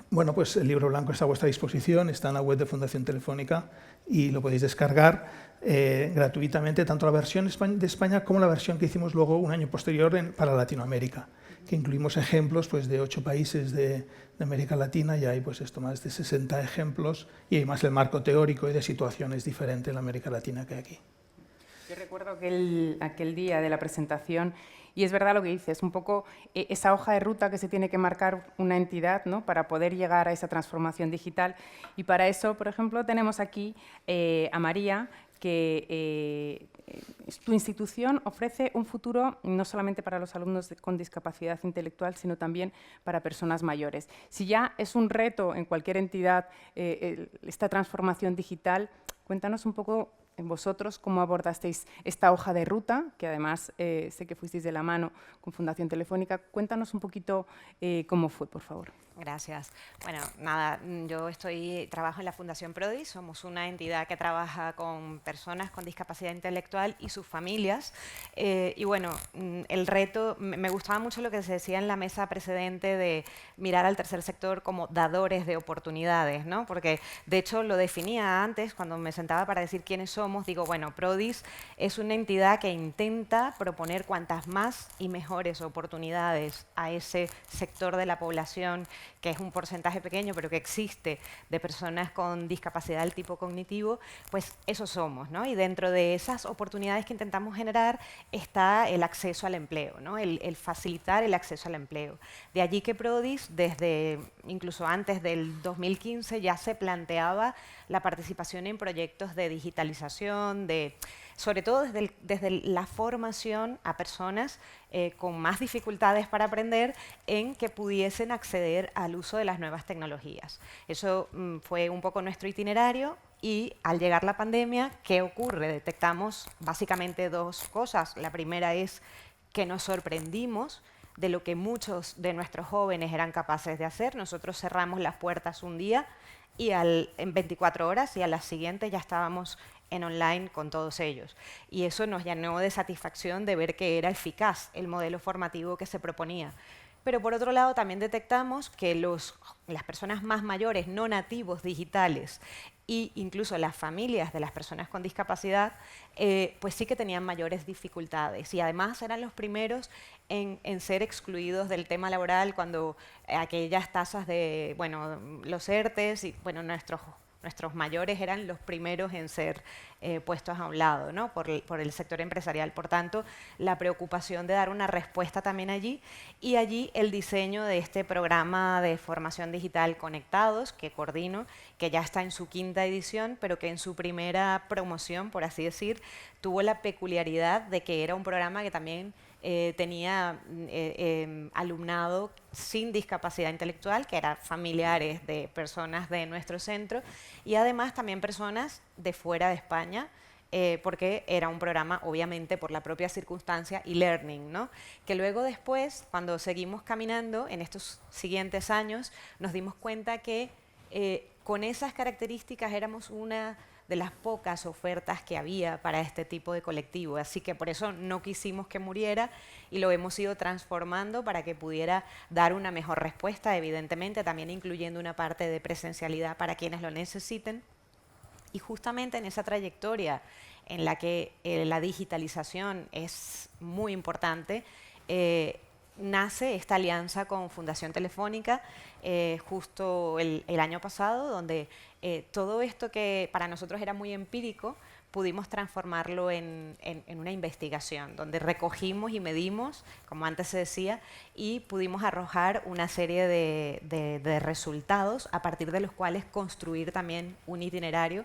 bueno, pues el libro blanco está a vuestra disposición, está en la web de Fundación Telefónica y lo podéis descargar gratuitamente, tanto la versión de España como la versión que hicimos luego un año posterior para Latinoamérica, que incluimos ejemplos pues, de 8 países de América Latina, y hay pues, más de 60 ejemplos, y hay más el marco teórico y de situaciones diferentes en la América Latina que aquí. Yo recuerdo aquel día de la presentación, y es verdad lo que dices, un poco esa hoja de ruta que se tiene que marcar una entidad, ¿no? Para poder llegar a esa transformación digital. Y para eso, por ejemplo, tenemos aquí a María, que tu institución ofrece un futuro no solamente para los alumnos con discapacidad intelectual, sino también para personas mayores. Si ya es un reto en cualquier entidad esta transformación digital, cuéntanos un poco vosotros cómo abordasteis esta hoja de ruta, que además sé que fuisteis de la mano con Fundación Telefónica. Cuéntanos un poquito cómo fue, por favor. Gracias. Bueno, nada, yo trabajo en la Fundación Prodis, somos una entidad que trabaja con personas con discapacidad intelectual y sus familias. Y bueno, el reto, me gustaba mucho lo que se decía en la mesa precedente de mirar al tercer sector como dadores de oportunidades, ¿no? Porque de hecho lo definía antes, cuando me sentaba para decir quiénes somos, digo, bueno, Prodis es una entidad que intenta proponer cuantas más y mejores oportunidades a ese sector de la población, que es un porcentaje pequeño, pero que existe, de personas con discapacidad del tipo cognitivo, pues eso somos, ¿no? Y dentro de esas oportunidades que intentamos generar está el acceso al empleo, ¿no? El facilitar el acceso al empleo. De allí que Prodis, desde incluso antes del 2015, ya se planteaba la participación en proyectos de digitalización, sobre todo desde la formación a personas con más dificultades para aprender, en que pudiesen acceder al uso de las nuevas tecnologías. Eso fue un poco nuestro itinerario, y al llegar la pandemia, ¿qué ocurre? Detectamos básicamente 2 cosas. La primera es que nos sorprendimos de lo que muchos de nuestros jóvenes eran capaces de hacer. Nosotros cerramos las puertas un día y en 24 horas y a las siguientes ya estábamos en online con todos ellos. Y eso nos llenó de satisfacción de ver que era eficaz el modelo formativo que se proponía. Pero por otro lado también detectamos que las personas más mayores, no nativos digitales, e incluso las familias de las personas con discapacidad, pues sí que tenían mayores dificultades. Y además eran los primeros en ser excluidos del tema laboral cuando aquellas tasas de, bueno, los ERTES y, bueno, nuestros mayores eran los primeros en ser puestos a un lado, ¿no? por el sector empresarial. Por tanto, la preocupación de dar una respuesta también allí, y allí el diseño de este programa de formación digital Conectados, que coordino, que ya está en su 5ª edición, pero que en su primera promoción, por así decir, tuvo la peculiaridad de que era un programa que también tenía alumnado sin discapacidad intelectual, que eran familiares de personas de nuestro centro, y además también personas de fuera de España, porque era un programa, obviamente, por la propia circunstancia e-learning, ¿no? Que luego después, cuando seguimos caminando en estos siguientes años, nos dimos cuenta que con esas características éramos una de las pocas ofertas que había para este tipo de colectivo. Así que por eso no quisimos que muriera y lo hemos ido transformando para que pudiera dar una mejor respuesta, evidentemente, también incluyendo una parte de presencialidad para quienes lo necesiten. Y justamente en esa trayectoria en la que la digitalización es muy importante, nace esta alianza con Fundación Telefónica justo el año pasado, donde todo esto que para nosotros era muy empírico, pudimos transformarlo en una investigación, donde recogimos y medimos, como antes se decía, y pudimos arrojar una serie de resultados a partir de los cuales construir también un itinerario,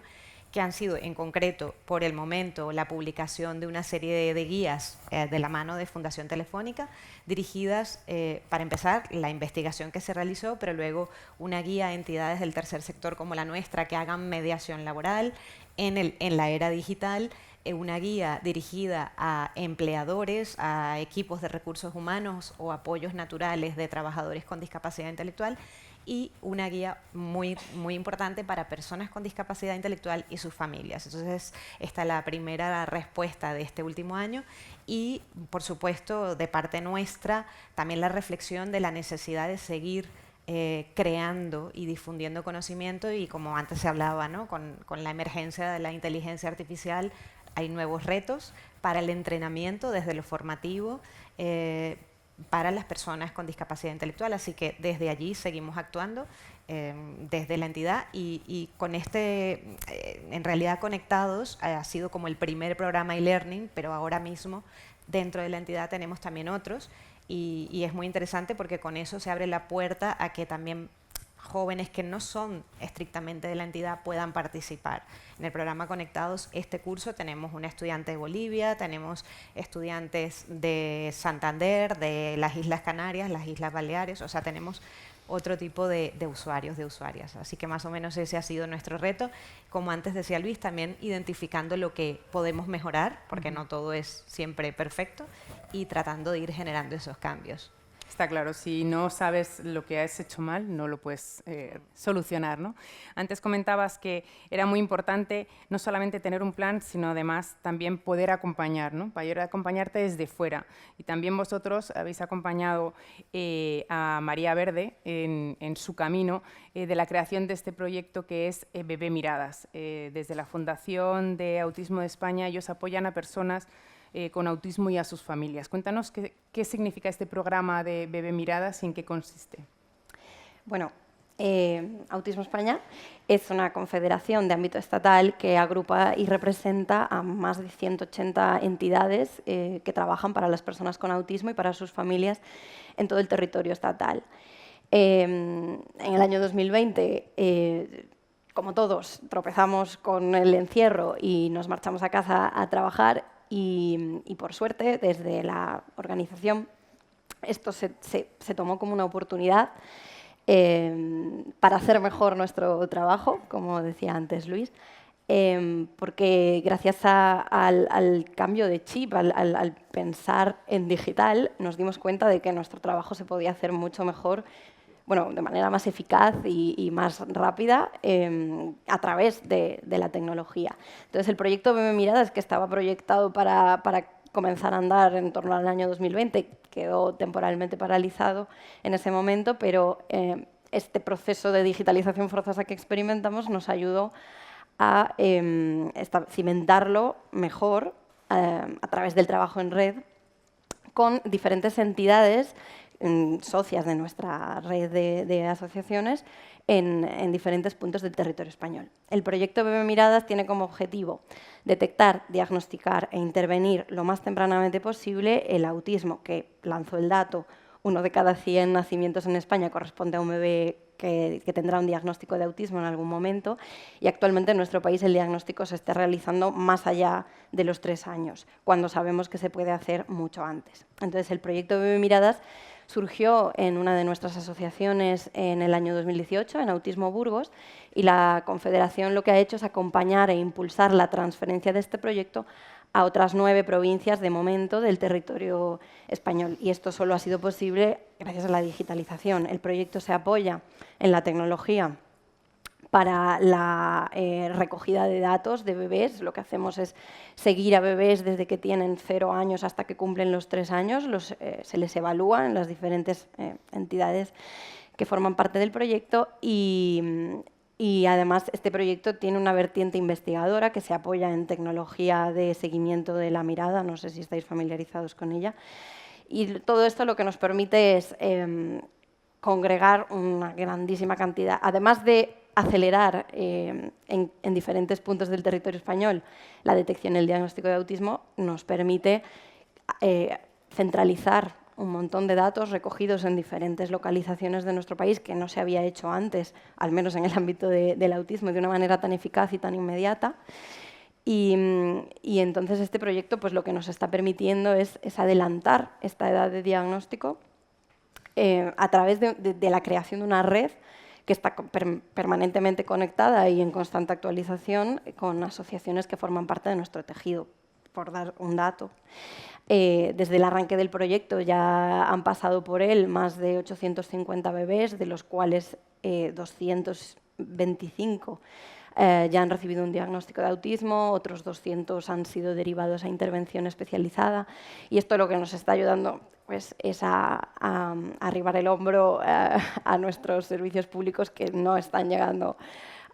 que han sido, en concreto, por el momento, la publicación de una serie de guías de la mano de Fundación Telefónica, dirigidas, para empezar, la investigación que se realizó, pero luego una guía a entidades del tercer sector como la nuestra que hagan mediación laboral en la era digital, una guía dirigida a empleadores, a equipos de recursos humanos o apoyos naturales de trabajadores con discapacidad intelectual, y una guía muy, muy importante para personas con discapacidad intelectual y sus familias. Entonces, esta es la primera respuesta de este último año y, por supuesto, de parte nuestra, también la reflexión de la necesidad de seguir creando y difundiendo conocimiento, y como antes se hablaba, ¿no? con la emergencia de la inteligencia artificial hay nuevos retos para el entrenamiento desde lo formativo, para las personas con discapacidad intelectual, así que desde allí seguimos actuando desde la entidad y con en realidad Conectados ha sido como el primer programa e-learning, pero ahora mismo dentro de la entidad tenemos también otros y es muy interesante porque con eso se abre la puerta a que también jóvenes que no son estrictamente de la entidad puedan participar. En el programa Conectados, este curso, tenemos una estudiante de Bolivia, tenemos estudiantes de Santander, de las Islas Canarias, las Islas Baleares, o sea, tenemos otro tipo de usuarios, de usuarias. Así que más o menos ese ha sido nuestro reto. Como antes decía Luis, también identificando lo que podemos mejorar, porque no todo es siempre perfecto, y tratando de ir generando esos cambios. Está claro, si no sabes lo que has hecho mal, no lo puedes solucionar, ¿no? Antes comentabas que era muy importante no solamente tener un plan, sino además también poder acompañar, ¿no? Poder acompañarte desde fuera. Y también vosotros habéis acompañado a María Verde en su camino de la creación de este proyecto que es Bebé Miradas. Desde la Fundación de Autismo de España, ellos apoyan a personas con autismo y a sus familias. Cuéntanos qué significa este programa de Bebé Miradas y en qué consiste. Bueno, Autismo España es una confederación de ámbito estatal que agrupa y representa a más de 180 entidades que trabajan para las personas con autismo y para sus familias en todo el territorio estatal. En el año 2020, como todos, tropezamos con el encierro y nos marchamos a casa a trabajar. Y por suerte, desde la organización, esto se tomó como una oportunidad para hacer mejor nuestro trabajo, como decía antes Luis, porque gracias al cambio de chip, al pensar en digital, nos dimos cuenta de que nuestro trabajo se podía hacer mucho mejor, bueno, de manera más eficaz y más rápida a través de la tecnología. Entonces, el proyecto Bebe Miradas, que estaba proyectado para comenzar a andar en torno al año 2020, quedó temporalmente paralizado en ese momento, pero este proceso de digitalización forzosa que experimentamos nos ayudó a cimentarlo mejor a través del trabajo en red con diferentes entidades socias de nuestra red de asociaciones en diferentes puntos del territorio español. El proyecto Bebe Miradas tiene como objetivo detectar, diagnosticar e intervenir lo más tempranamente posible el autismo, que lanzó el dato, 1 de cada 100 nacimientos en España corresponde a un bebé que tendrá un diagnóstico de autismo en algún momento, y actualmente en nuestro país el diagnóstico se está realizando más allá de los 3 años, cuando sabemos que se puede hacer mucho antes. Entonces, el proyecto Bebe Miradas surgió en una de nuestras asociaciones en el año 2018, en Autismo Burgos, y la Confederación lo que ha hecho es acompañar e impulsar la transferencia de este proyecto a otras 9 provincias de momento del territorio español. Y esto solo ha sido posible gracias a la digitalización. El proyecto se apoya en la tecnología para la recogida de datos de bebés. Lo que hacemos es seguir a bebés desde que tienen 0 años hasta que cumplen los 3 años. Se les evalúa en las diferentes entidades que forman parte del proyecto y además este proyecto tiene una vertiente investigadora que se apoya en tecnología de seguimiento de la mirada. No sé si estáis familiarizados con ella. Y todo esto lo que nos permite es congregar una grandísima cantidad, además de acelerar en diferentes puntos del territorio español la detección y el diagnóstico de autismo, nos permite centralizar un montón de datos recogidos en diferentes localizaciones de nuestro país que no se había hecho antes, al menos en el ámbito del autismo, de una manera tan eficaz y tan inmediata. Y entonces este proyecto pues, lo que nos está permitiendo es adelantar esta edad de diagnóstico a través de la creación de una red que está permanentemente conectada y en constante actualización con asociaciones que forman parte de nuestro tejido. Por dar un dato, desde el arranque del proyecto ya han pasado por él más de 850 bebés, de los cuales 225 ya han recibido un diagnóstico de autismo, otros 200 han sido derivados a intervención especializada, y esto lo que nos está ayudando pues, es a arribar el hombro a nuestros servicios públicos que no están llegando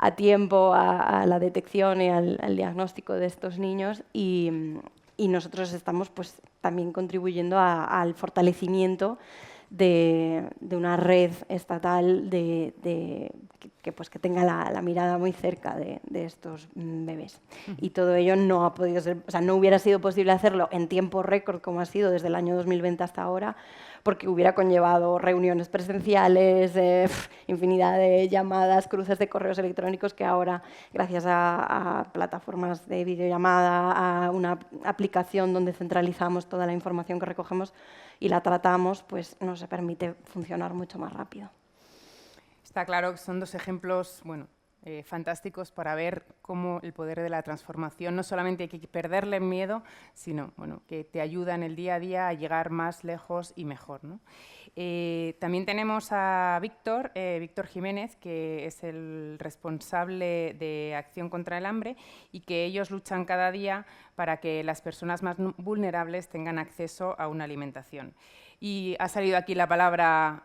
a tiempo a la detección y al diagnóstico de estos niños, y nosotros estamos pues, también contribuyendo al fortalecimiento de una red estatal que tenga la mirada muy cerca de estos bebés. Y todo ello no ha podido ser, o sea, no hubiera sido posible hacerlo en tiempo récord como ha sido desde el año 2020 hasta ahora, porque hubiera conllevado reuniones presenciales, infinidad de llamadas, cruces de correos electrónicos que ahora, gracias a plataformas de videollamada, a una aplicación donde centralizamos toda la información que recogemos y la tratamos, pues nos permite funcionar mucho más rápido. Está claro que son 2 ejemplos, bueno, fantásticos para ver cómo el poder de la transformación no solamente hay que perderle miedo, sino bueno, que te ayuda en el día a día a llegar más lejos y mejor, ¿no? También tenemos a Víctor Jiménez, que es el responsable de Acción contra el Hambre, y que ellos luchan cada día para que las personas más vulnerables tengan acceso a una alimentación. Y ha salido aquí la palabra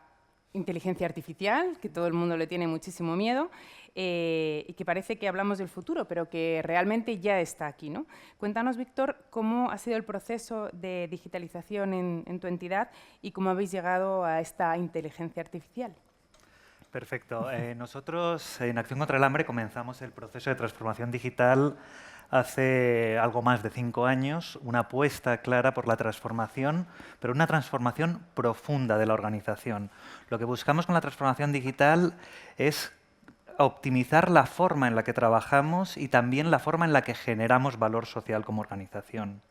inteligencia artificial, que todo el mundo le tiene muchísimo miedo, y que parece que hablamos del futuro, pero que realmente ya está aquí, ¿no? Cuéntanos, Víctor, cómo ha sido el proceso de digitalización en tu entidad y cómo habéis llegado a esta inteligencia artificial. Perfecto. Nosotros en Acción contra el Hambre comenzamos el proceso de transformación digital hace algo más de 5 años, una apuesta clara por la transformación, pero una transformación profunda de la organización. Lo que buscamos con la transformación digital es optimizar la forma en la que trabajamos y también la forma en la que generamos valor social como organización.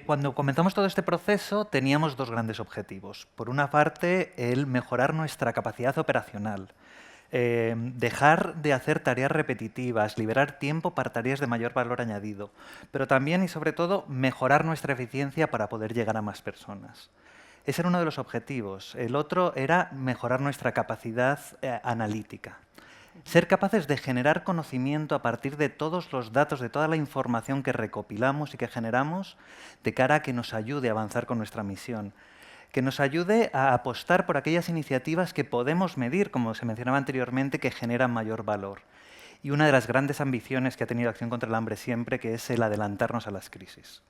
Cuando comenzamos todo este proceso teníamos 2 grandes objetivos. Por una parte, el mejorar nuestra capacidad operacional. dejar de hacer tareas repetitivas, liberar tiempo para tareas de mayor valor añadido, pero también y sobre todo mejorar nuestra eficiencia para poder llegar a más personas. Ese era uno de los objetivos. El otro era mejorar nuestra capacidad analítica. Ser capaces de generar conocimiento a partir de todos los datos, de toda la información que recopilamos y que generamos, de cara a que nos ayude a avanzar con nuestra misión, que nos ayude a apostar por aquellas iniciativas que podemos medir, como se mencionaba anteriormente, que generan mayor valor. Y una de las grandes ambiciones que ha tenido Acción contra el Hambre siempre, que es el adelantarnos a las crisis.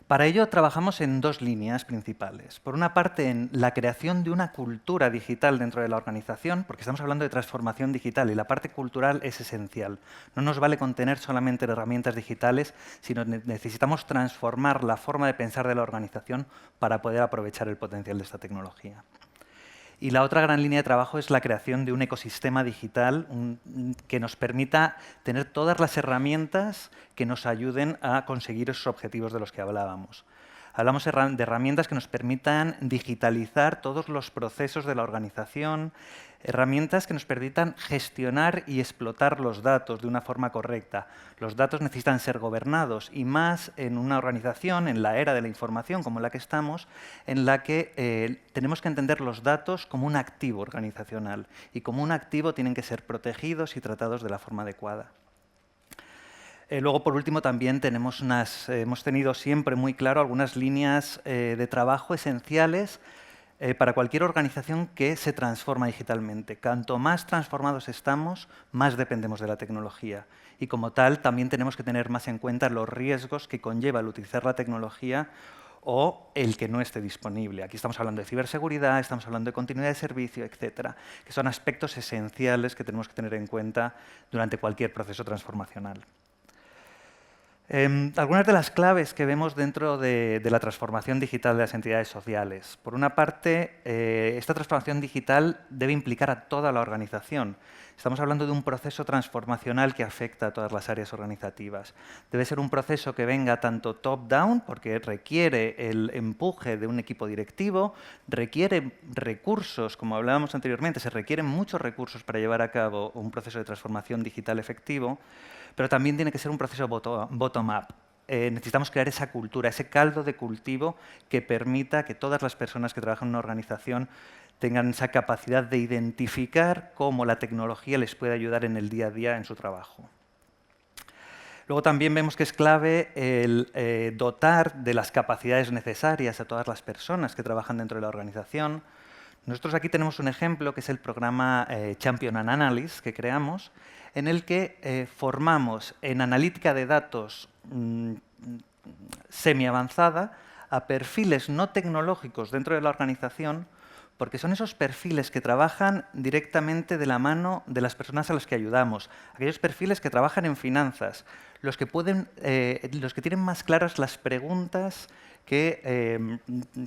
Para ello trabajamos en dos líneas principales. Por una parte, en la creación de una cultura digital dentro de la organización, porque estamos hablando de transformación digital y la parte cultural es esencial. No nos vale con tener solamente herramientas digitales, sino necesitamos transformar la forma de pensar de la organización para poder aprovechar el potencial de esta tecnología. Y la otra gran línea de trabajo es la creación de un ecosistema digital que nos permita tener todas las herramientas que nos ayuden a conseguir esos objetivos de los que hablábamos. Hablamos de herramientas que nos permitan digitalizar todos los procesos de la organización, herramientas que nos permitan gestionar y explotar los datos de una forma correcta. Los datos necesitan ser gobernados y más en una organización, en la era de la información como la que estamos, en la que tenemos que entender los datos como un activo organizacional y como un activo tienen que ser protegidos y tratados de la forma adecuada. Luego, por último, también hemos tenido siempre muy claro algunas líneas de trabajo esenciales para cualquier organización que se transforma digitalmente. Cuanto más transformados estamos, más dependemos de la tecnología. Y como tal, también tenemos que tener más en cuenta los riesgos que conlleva el utilizar la tecnología o el que no esté disponible. Aquí estamos hablando de ciberseguridad, estamos hablando de continuidad de servicio, etcétera, que son aspectos esenciales que tenemos que tener en cuenta durante cualquier proceso transformacional. Algunas de las claves que vemos dentro de la transformación digital de las entidades sociales. Por una parte, esta transformación digital debe implicar a toda la organización. Estamos hablando de un proceso transformacional que afecta a todas las áreas organizativas. Debe ser un proceso que venga tanto top-down, porque requiere el empuje de un equipo directivo, requiere recursos, como hablábamos anteriormente, se requieren muchos recursos para llevar a cabo un proceso de transformación digital efectivo, pero también tiene que ser un proceso bottom-up. Necesitamos crear esa cultura, ese caldo de cultivo que permita que todas las personas que trabajan en una organización tengan esa capacidad de identificar cómo la tecnología les puede ayudar en el día a día en su trabajo. Luego también vemos que es clave el dotar de las capacidades necesarias a todas las personas que trabajan dentro de la organización. Nosotros aquí tenemos un ejemplo que es el programa Champion and Analysis que creamos, en el que formamos en analítica de datos semi-avanzada a perfiles no tecnológicos dentro de la organización, porque son esos perfiles que trabajan directamente de la mano de las personas a las que ayudamos, aquellos perfiles que trabajan en finanzas, los que tienen más claras las preguntas que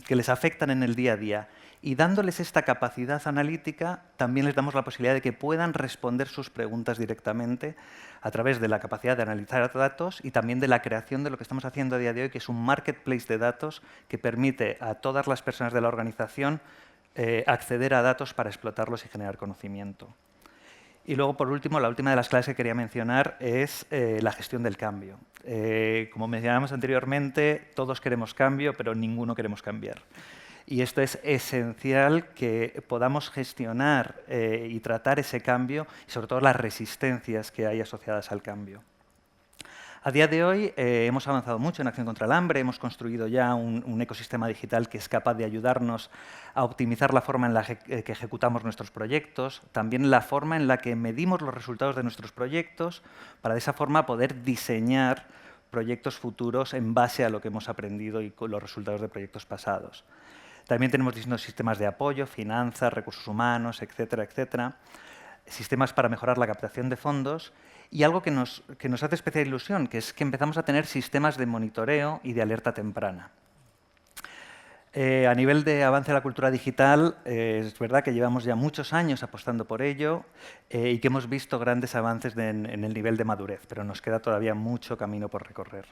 les afectan en el día a día. Y dándoles esta capacidad analítica, también les damos la posibilidad de que puedan responder sus preguntas directamente a través de la capacidad de analizar datos y también de la creación de lo que estamos haciendo a día de hoy, que es un marketplace de datos que permite a todas las personas de la organización acceder a datos para explotarlos y generar conocimiento. Y luego, por último, la última de las claves que quería mencionar es la gestión del cambio. Como mencionábamos anteriormente, todos queremos cambio, pero ninguno queremos cambiar. Y esto es esencial que podamos gestionar y tratar ese cambio y sobre todo las resistencias que hay asociadas al cambio. A día de hoy hemos avanzado mucho en Acción contra el Hambre, hemos construido ya un ecosistema digital que es capaz de ayudarnos a optimizar la forma en la que ejecutamos nuestros proyectos, también la forma en la que medimos los resultados de nuestros proyectos, para de esa forma poder diseñar proyectos futuros en base a lo que hemos aprendido y con los resultados de proyectos pasados. También tenemos distintos sistemas de apoyo, finanzas, recursos humanos, etcétera, etcétera. Sistemas para mejorar la captación de fondos y algo que nos hace especial ilusión, que es que empezamos a tener sistemas de monitoreo y de alerta temprana. A nivel de avance de la cultura digital, es verdad que llevamos ya muchos años apostando por ello y que hemos visto grandes avances en el nivel de madurez, pero nos queda todavía mucho camino por recorrer.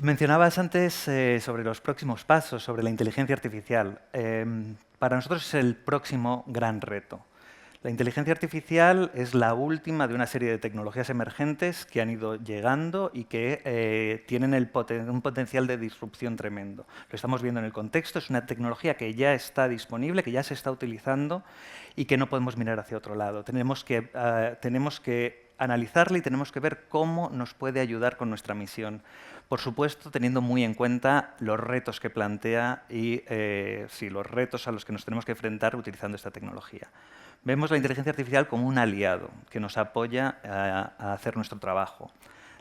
Mencionabas antes sobre los próximos pasos, sobre la inteligencia artificial. para nosotros es el próximo gran reto. La inteligencia artificial es la última de una serie de tecnologías emergentes que han ido llegando y que tienen un potencial de disrupción tremendo. Lo estamos viendo en el contexto, es una tecnología que ya está disponible, que ya se está utilizando y que no podemos mirar hacia otro lado. Tenemos que analizarla y tenemos que ver cómo nos puede ayudar con nuestra misión. Por supuesto, teniendo muy en cuenta los retos que plantea y los retos a los que nos tenemos que enfrentar utilizando esta tecnología. Vemos la inteligencia artificial como un aliado que nos apoya a hacer nuestro trabajo.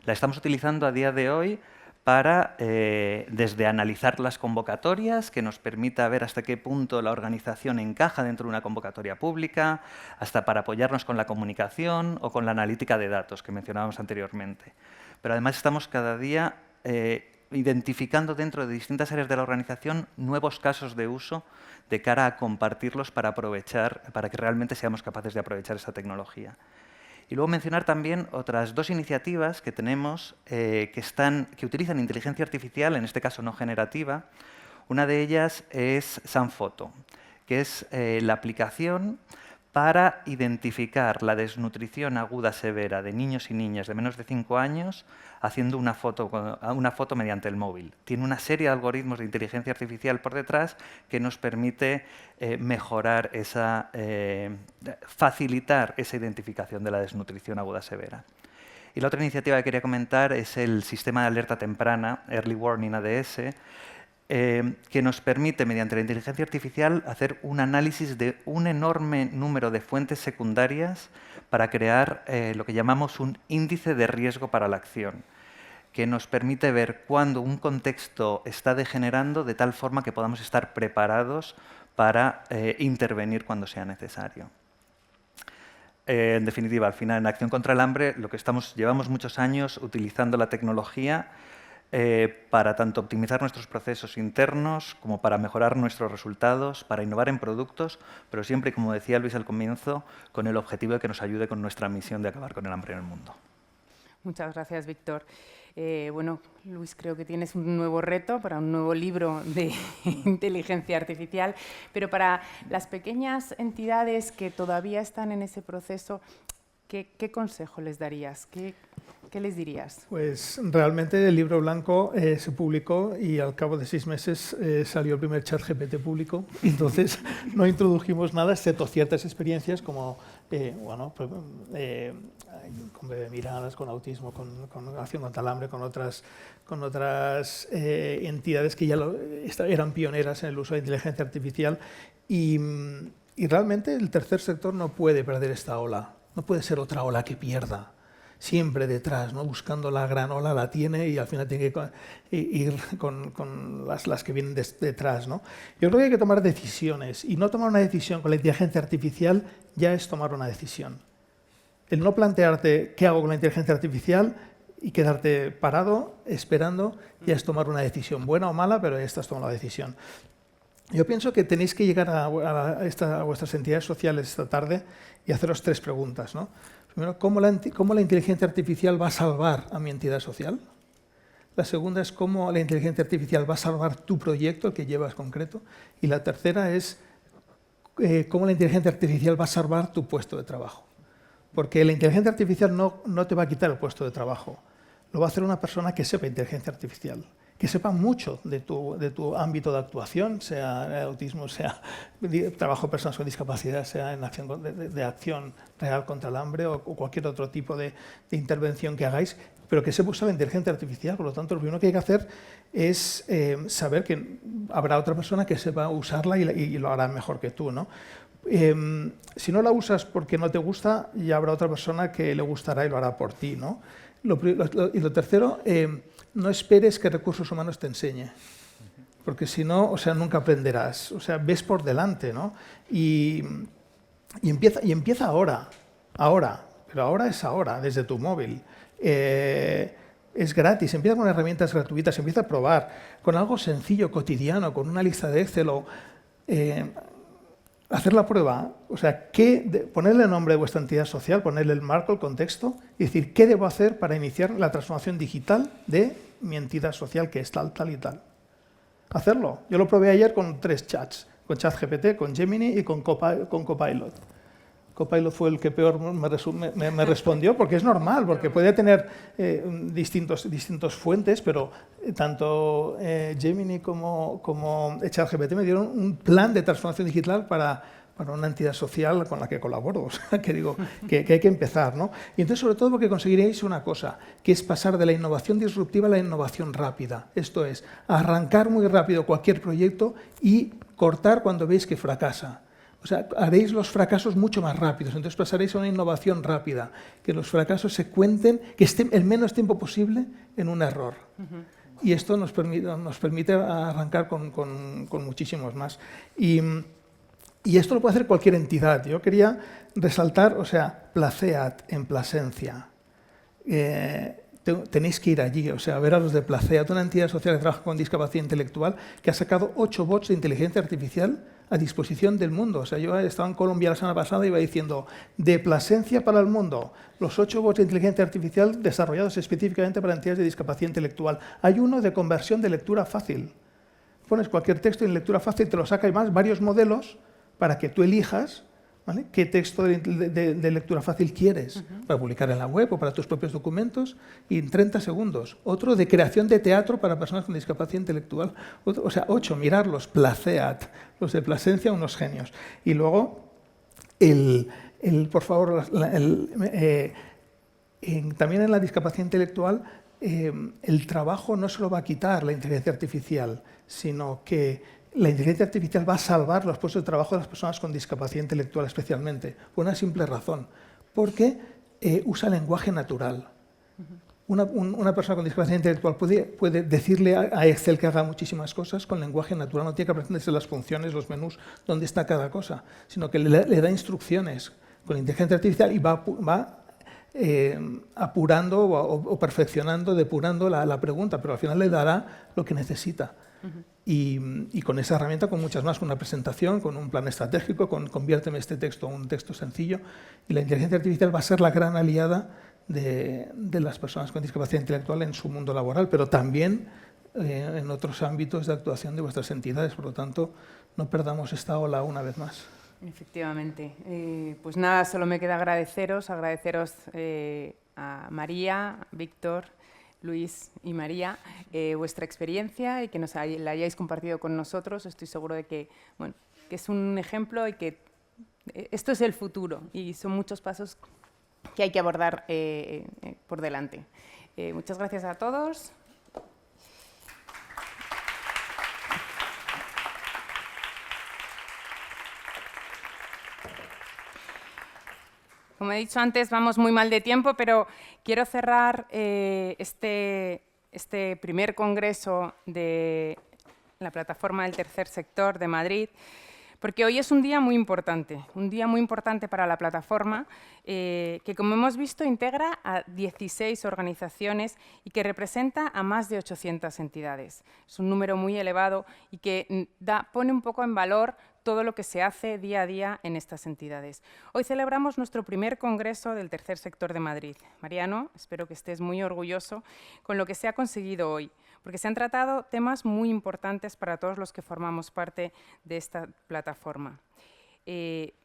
La estamos utilizando a día de hoy para, desde analizar las convocatorias, que nos permita ver hasta qué punto la organización encaja dentro de una convocatoria pública, hasta para apoyarnos con la comunicación o con la analítica de datos que mencionábamos anteriormente. Pero además estamos cada día identificando dentro de distintas áreas de la organización nuevos casos de uso de cara a compartirlos para que realmente seamos capaces de aprovechar esta tecnología. Y luego mencionar también otras dos iniciativas que tenemos que utilizan inteligencia artificial, en este caso no generativa. Una de ellas es Sanfoto, que es la aplicación para identificar la desnutrición aguda severa de niños y niñas de menos de 5 años haciendo una foto mediante el móvil. Tiene una serie de algoritmos de inteligencia artificial por detrás que nos permite mejorar facilitar esa identificación de la desnutrición aguda severa. Y la otra iniciativa que quería comentar es el sistema de alerta temprana, Early Warning ADS, que nos permite, mediante la inteligencia artificial, hacer un análisis de un enorme número de fuentes secundarias para crear lo que llamamos un índice de riesgo para la acción, que nos permite ver cuándo un contexto está degenerando de tal forma que podamos estar preparados para intervenir cuando sea necesario. En definitiva, al final, en Acción contra el Hambre, llevamos muchos años utilizando la tecnología para tanto optimizar nuestros procesos internos como para mejorar nuestros resultados, para innovar en productos, pero siempre, como decía Luis al comienzo, con el objetivo de que nos ayude con nuestra misión de acabar con el hambre en el mundo. Muchas gracias, Víctor. Bueno, Luis, creo que tienes un nuevo reto para un nuevo libro de inteligencia artificial, pero para las pequeñas entidades que todavía están en ese proceso, ¿qué consejo les darías? ¿Qué les dirías? Pues realmente el libro blanco se publicó y al cabo de 6 meses salió el primer chat GPT público. Entonces no introdujimos nada excepto ciertas experiencias como con bebé miradas, con autismo, con Acción contra el Hambre, con otras entidades que ya eran pioneras en el uso de inteligencia artificial. Y realmente el tercer sector no puede perder esta ola. No puede ser otra ola que pierda. Siempre detrás, ¿no? Buscando la gran ola, la tiene y al final tiene que ir con las que vienen detrás, ¿no? Yo creo que hay que tomar decisiones y no tomar una decisión con la inteligencia artificial ya es tomar una decisión. El no plantearte qué hago con la inteligencia artificial y quedarte parado esperando ya es tomar una decisión, buena o mala, pero ya estás tomando la decisión. Yo pienso que tenéis que llegar a vuestras entidades sociales esta tarde y haceros 3 preguntas, ¿no? Primero, ¿cómo la inteligencia artificial va a salvar a mi entidad social? La segunda es cómo la inteligencia artificial va a salvar tu proyecto, el que llevas concreto. Y la tercera es cómo la inteligencia artificial va a salvar tu puesto de trabajo. Porque la inteligencia artificial no te va a quitar el puesto de trabajo. Lo va a hacer una persona que sepa inteligencia artificial, que sepa mucho de tu ámbito de actuación, sea autismo, sea trabajo con personas con discapacidad, sea en acción de acción real contra el hambre o cualquier otro tipo de intervención que hagáis, pero que sepa usar la inteligencia artificial. Por lo tanto, lo primero que hay que hacer es saber que habrá otra persona que sepa usarla y lo hará mejor que tú, ¿no? Si no la usas porque no te gusta, ya habrá otra persona que le gustará y lo hará por ti, ¿no? Y lo tercero, no esperes que recursos humanos te enseñe, porque si no, nunca aprenderás. Ves por delante, ¿no? Y empieza ahora, pero ahora es ahora, desde tu móvil. Es gratis, empieza con herramientas gratuitas, empieza a probar con algo sencillo, cotidiano, con una lista de Excel o hacer la prueba, ponerle el nombre de vuestra entidad social, ponerle el marco, el contexto y decir qué debo hacer para iniciar la transformación digital de mi entidad social que es tal, tal y tal. Hacerlo. Yo lo probé ayer con 3 chats. con ChatGPT, con Gemini y con Copilot. Copilot fue el que peor me respondió, porque es normal, porque puede tener distintos fuentes, pero tanto Gemini como ChatGPT me dieron un plan de transformación digital para una entidad social con la que colaboro, o sea, que digo que hay que empezar, ¿no? Y entonces, sobre todo, porque conseguiréis una cosa, que es pasar de la innovación disruptiva a la innovación rápida. Esto es, arrancar muy rápido cualquier proyecto y cortar cuando veis que fracasa. O sea, haréis los fracasos mucho más rápidos, entonces pasaréis a una innovación rápida, que los fracasos se cuenten, que estén el menos tiempo posible en un error. Y esto nos permite arrancar con muchísimos más. Y esto lo puede hacer cualquier entidad. Yo quería resaltar, o sea, Placeat en Plasencia. Tenéis que ir allí, o sea, a ver a los de Placeat, una entidad social que trabaja con discapacidad intelectual, que ha sacado 8 bots de inteligencia artificial a disposición del mundo. O sea, yo estaba en Colombia la semana pasada y iba diciendo, de Plasencia para el mundo, los 8 bots de inteligencia artificial desarrollados específicamente para entidades de discapacidad intelectual. Hay uno de conversión de lectura fácil. Pones cualquier texto en lectura fácil, te lo saca y más varios modelos para que tú elijas, ¿vale?, qué texto de lectura fácil quieres para publicar en la web o para tus propios documentos, y en 30 segundos. Otro de creación de teatro para personas con discapacidad intelectual. O sea, 8, mirarlos, Placeat, los de Plasencia, unos genios. Y luego, por favor, también en la discapacidad intelectual, el trabajo no se lo va a quitar la inteligencia artificial, sino que la inteligencia artificial va a salvar los puestos de trabajo de las personas con discapacidad intelectual especialmente, por una simple razón, porque usa lenguaje natural. Una persona con discapacidad intelectual puede decirle a Excel que haga muchísimas cosas con lenguaje natural, no tiene que aprenderse las funciones, los menús, dónde está cada cosa, sino que le da instrucciones con la inteligencia artificial y va apurando o perfeccionando, depurando la pregunta, pero al final le dará lo que necesita. Y con esa herramienta, con muchas más, con una presentación, con un plan estratégico, conviérteme este texto en un texto sencillo. Y la inteligencia artificial va a ser la gran aliada de las personas con discapacidad intelectual en su mundo laboral, pero también en otros ámbitos de actuación de vuestras entidades. Por lo tanto, no perdamos esta ola una vez más. Efectivamente. Pues nada, solo me queda agradeceros a María, Víctor, Luis y María, vuestra experiencia y que la hayáis compartido con nosotros. Estoy seguro de que, bueno, que es un ejemplo y que esto es el futuro y son muchos pasos que hay que abordar por delante. Muchas gracias a todos. Como he dicho antes, vamos muy mal de tiempo, pero quiero cerrar este primer congreso de la plataforma del tercer sector de Madrid, porque hoy es un día muy importante para la plataforma, que, como hemos visto, integra a 16 organizaciones y que representa a más de 800 entidades. Es un número muy elevado y que pone un poco en valor todo lo que se hace día a día en estas entidades. Hoy celebramos nuestro primer congreso del tercer sector de Madrid. Mariano, espero que estés muy orgulloso con lo que se ha conseguido hoy, porque se han tratado temas muy importantes para todos los que formamos parte de esta plataforma.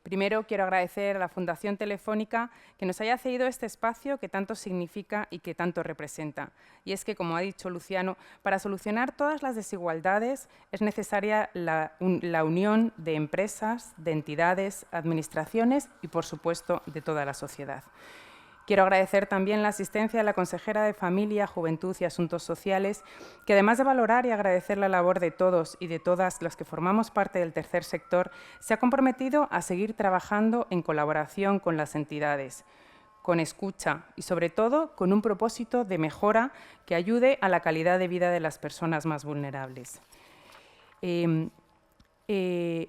Primero quiero agradecer a la Fundación Telefónica que nos haya cedido este espacio que tanto significa y que tanto representa. Y es que, como ha dicho Luciano, para solucionar todas las desigualdades es necesaria la unión de empresas, de entidades, administraciones y, por supuesto, de toda la sociedad. Quiero agradecer también la asistencia de la consejera de Familia, Juventud y Asuntos Sociales, que además de valorar y agradecer la labor de todos y de todas las que formamos parte del tercer sector, se ha comprometido a seguir trabajando en colaboración con las entidades, con escucha y, sobre todo, con un propósito de mejora que ayude a la calidad de vida de las personas más vulnerables.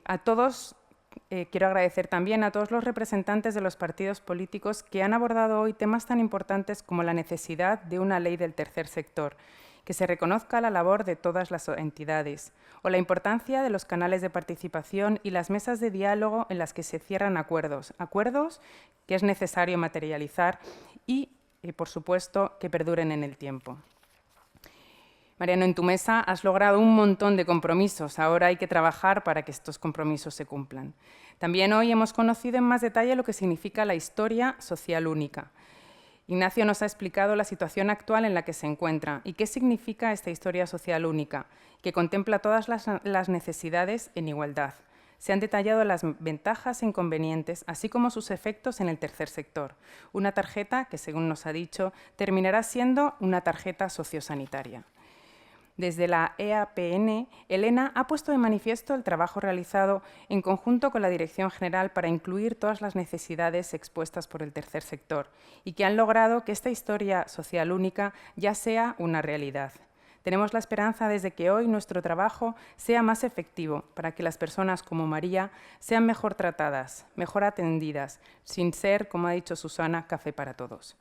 A todos quiero agradecer también a todos los representantes de los partidos políticos que han abordado hoy temas tan importantes como la necesidad de una ley del tercer sector, que se reconozca la labor de todas las entidades, o la importancia de los canales de participación y las mesas de diálogo en las que se cierran acuerdos que es necesario materializar y, por supuesto, que perduren en el tiempo. Mariano, en tu mesa has logrado un montón de compromisos. Ahora hay que trabajar para que estos compromisos se cumplan. También hoy hemos conocido en más detalle lo que significa la historia social única. Ignacio nos ha explicado la situación actual en la que se encuentra y qué significa esta historia social única, que contempla todas las necesidades en igualdad. Se han detallado las ventajas e inconvenientes, así como sus efectos en el tercer sector. Una tarjeta que, según nos ha dicho, terminará siendo una tarjeta sociosanitaria. Desde la EAPN, Elena ha puesto de manifiesto el trabajo realizado en conjunto con la Dirección General para incluir todas las necesidades expuestas por el tercer sector y que han logrado que esta historia social única ya sea una realidad. Tenemos la esperanza desde que hoy nuestro trabajo sea más efectivo para que las personas como María sean mejor tratadas, mejor atendidas, sin ser, como ha dicho Susana, café para todos.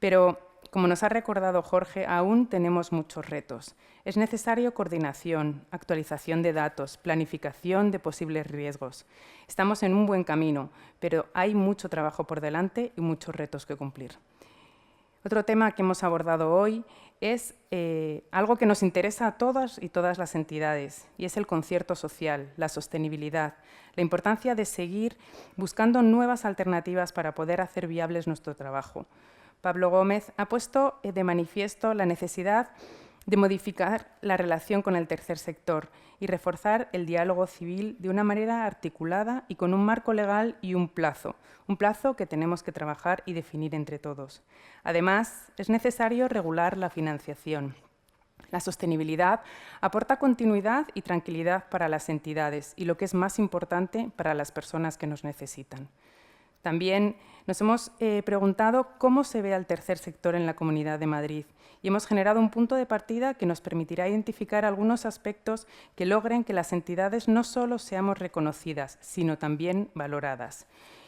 Pero, como nos ha recordado Jorge, aún tenemos muchos retos. Es necesario coordinación, actualización de datos, planificación de posibles riesgos. Estamos en un buen camino, pero hay mucho trabajo por delante y muchos retos que cumplir. Otro tema que hemos abordado hoy es algo que nos interesa a todas y todas las entidades, y es el concierto social, la sostenibilidad, la importancia de seguir buscando nuevas alternativas para poder hacer viables nuestro trabajo. Pablo Gómez ha puesto de manifiesto la necesidad de modificar la relación con el tercer sector y reforzar el diálogo civil de una manera articulada y con un marco legal y un plazo que tenemos que trabajar y definir entre todos. Además, es necesario regular la financiación. La sostenibilidad aporta continuidad y tranquilidad para las entidades y, lo que es más importante, para las personas que nos necesitan. También nos hemos preguntado cómo se ve al tercer sector en la Comunidad de Madrid y hemos generado un punto de partida que nos permitirá identificar algunos aspectos que logren que las entidades no solo seamos reconocidas, sino también valoradas.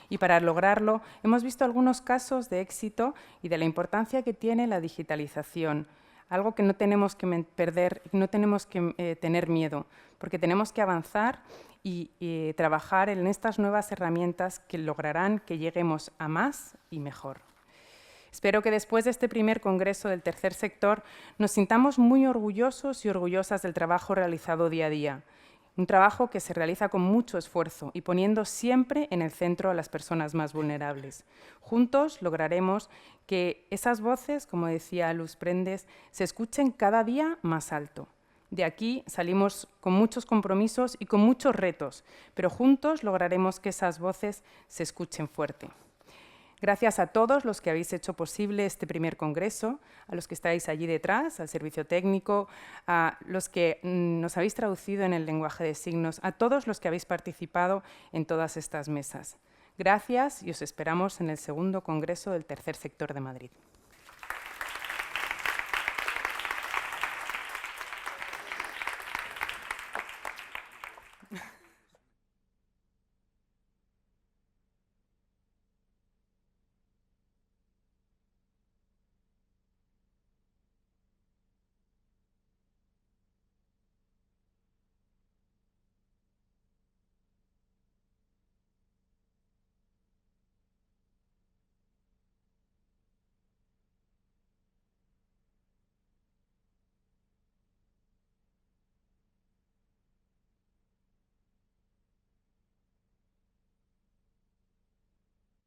Y para lograrlo hemos visto algunos casos de éxito y de la importancia que tiene la digitalización, algo que no tenemos que perder, no tenemos que tener miedo, porque tenemos que avanzar y trabajar en estas nuevas herramientas que lograrán que lleguemos a más y mejor. Espero que después de este primer congreso del tercer sector nos sintamos muy orgullosos y orgullosas del trabajo realizado día a día, un trabajo que se realiza con mucho esfuerzo y poniendo siempre en el centro a las personas más vulnerables. Juntos lograremos que esas voces, como decía Luz Prendes, se escuchen cada día más alto. De aquí salimos con muchos compromisos y con muchos retos, pero juntos lograremos que esas voces se escuchen fuerte. Gracias a todos los que habéis hecho posible este primer congreso, a los que estáis allí detrás, al servicio técnico, a los que nos habéis traducido en el lenguaje de signos, a todos los que habéis participado en todas estas mesas. Gracias y os esperamos en el segundo congreso del Tercer Sector de Madrid.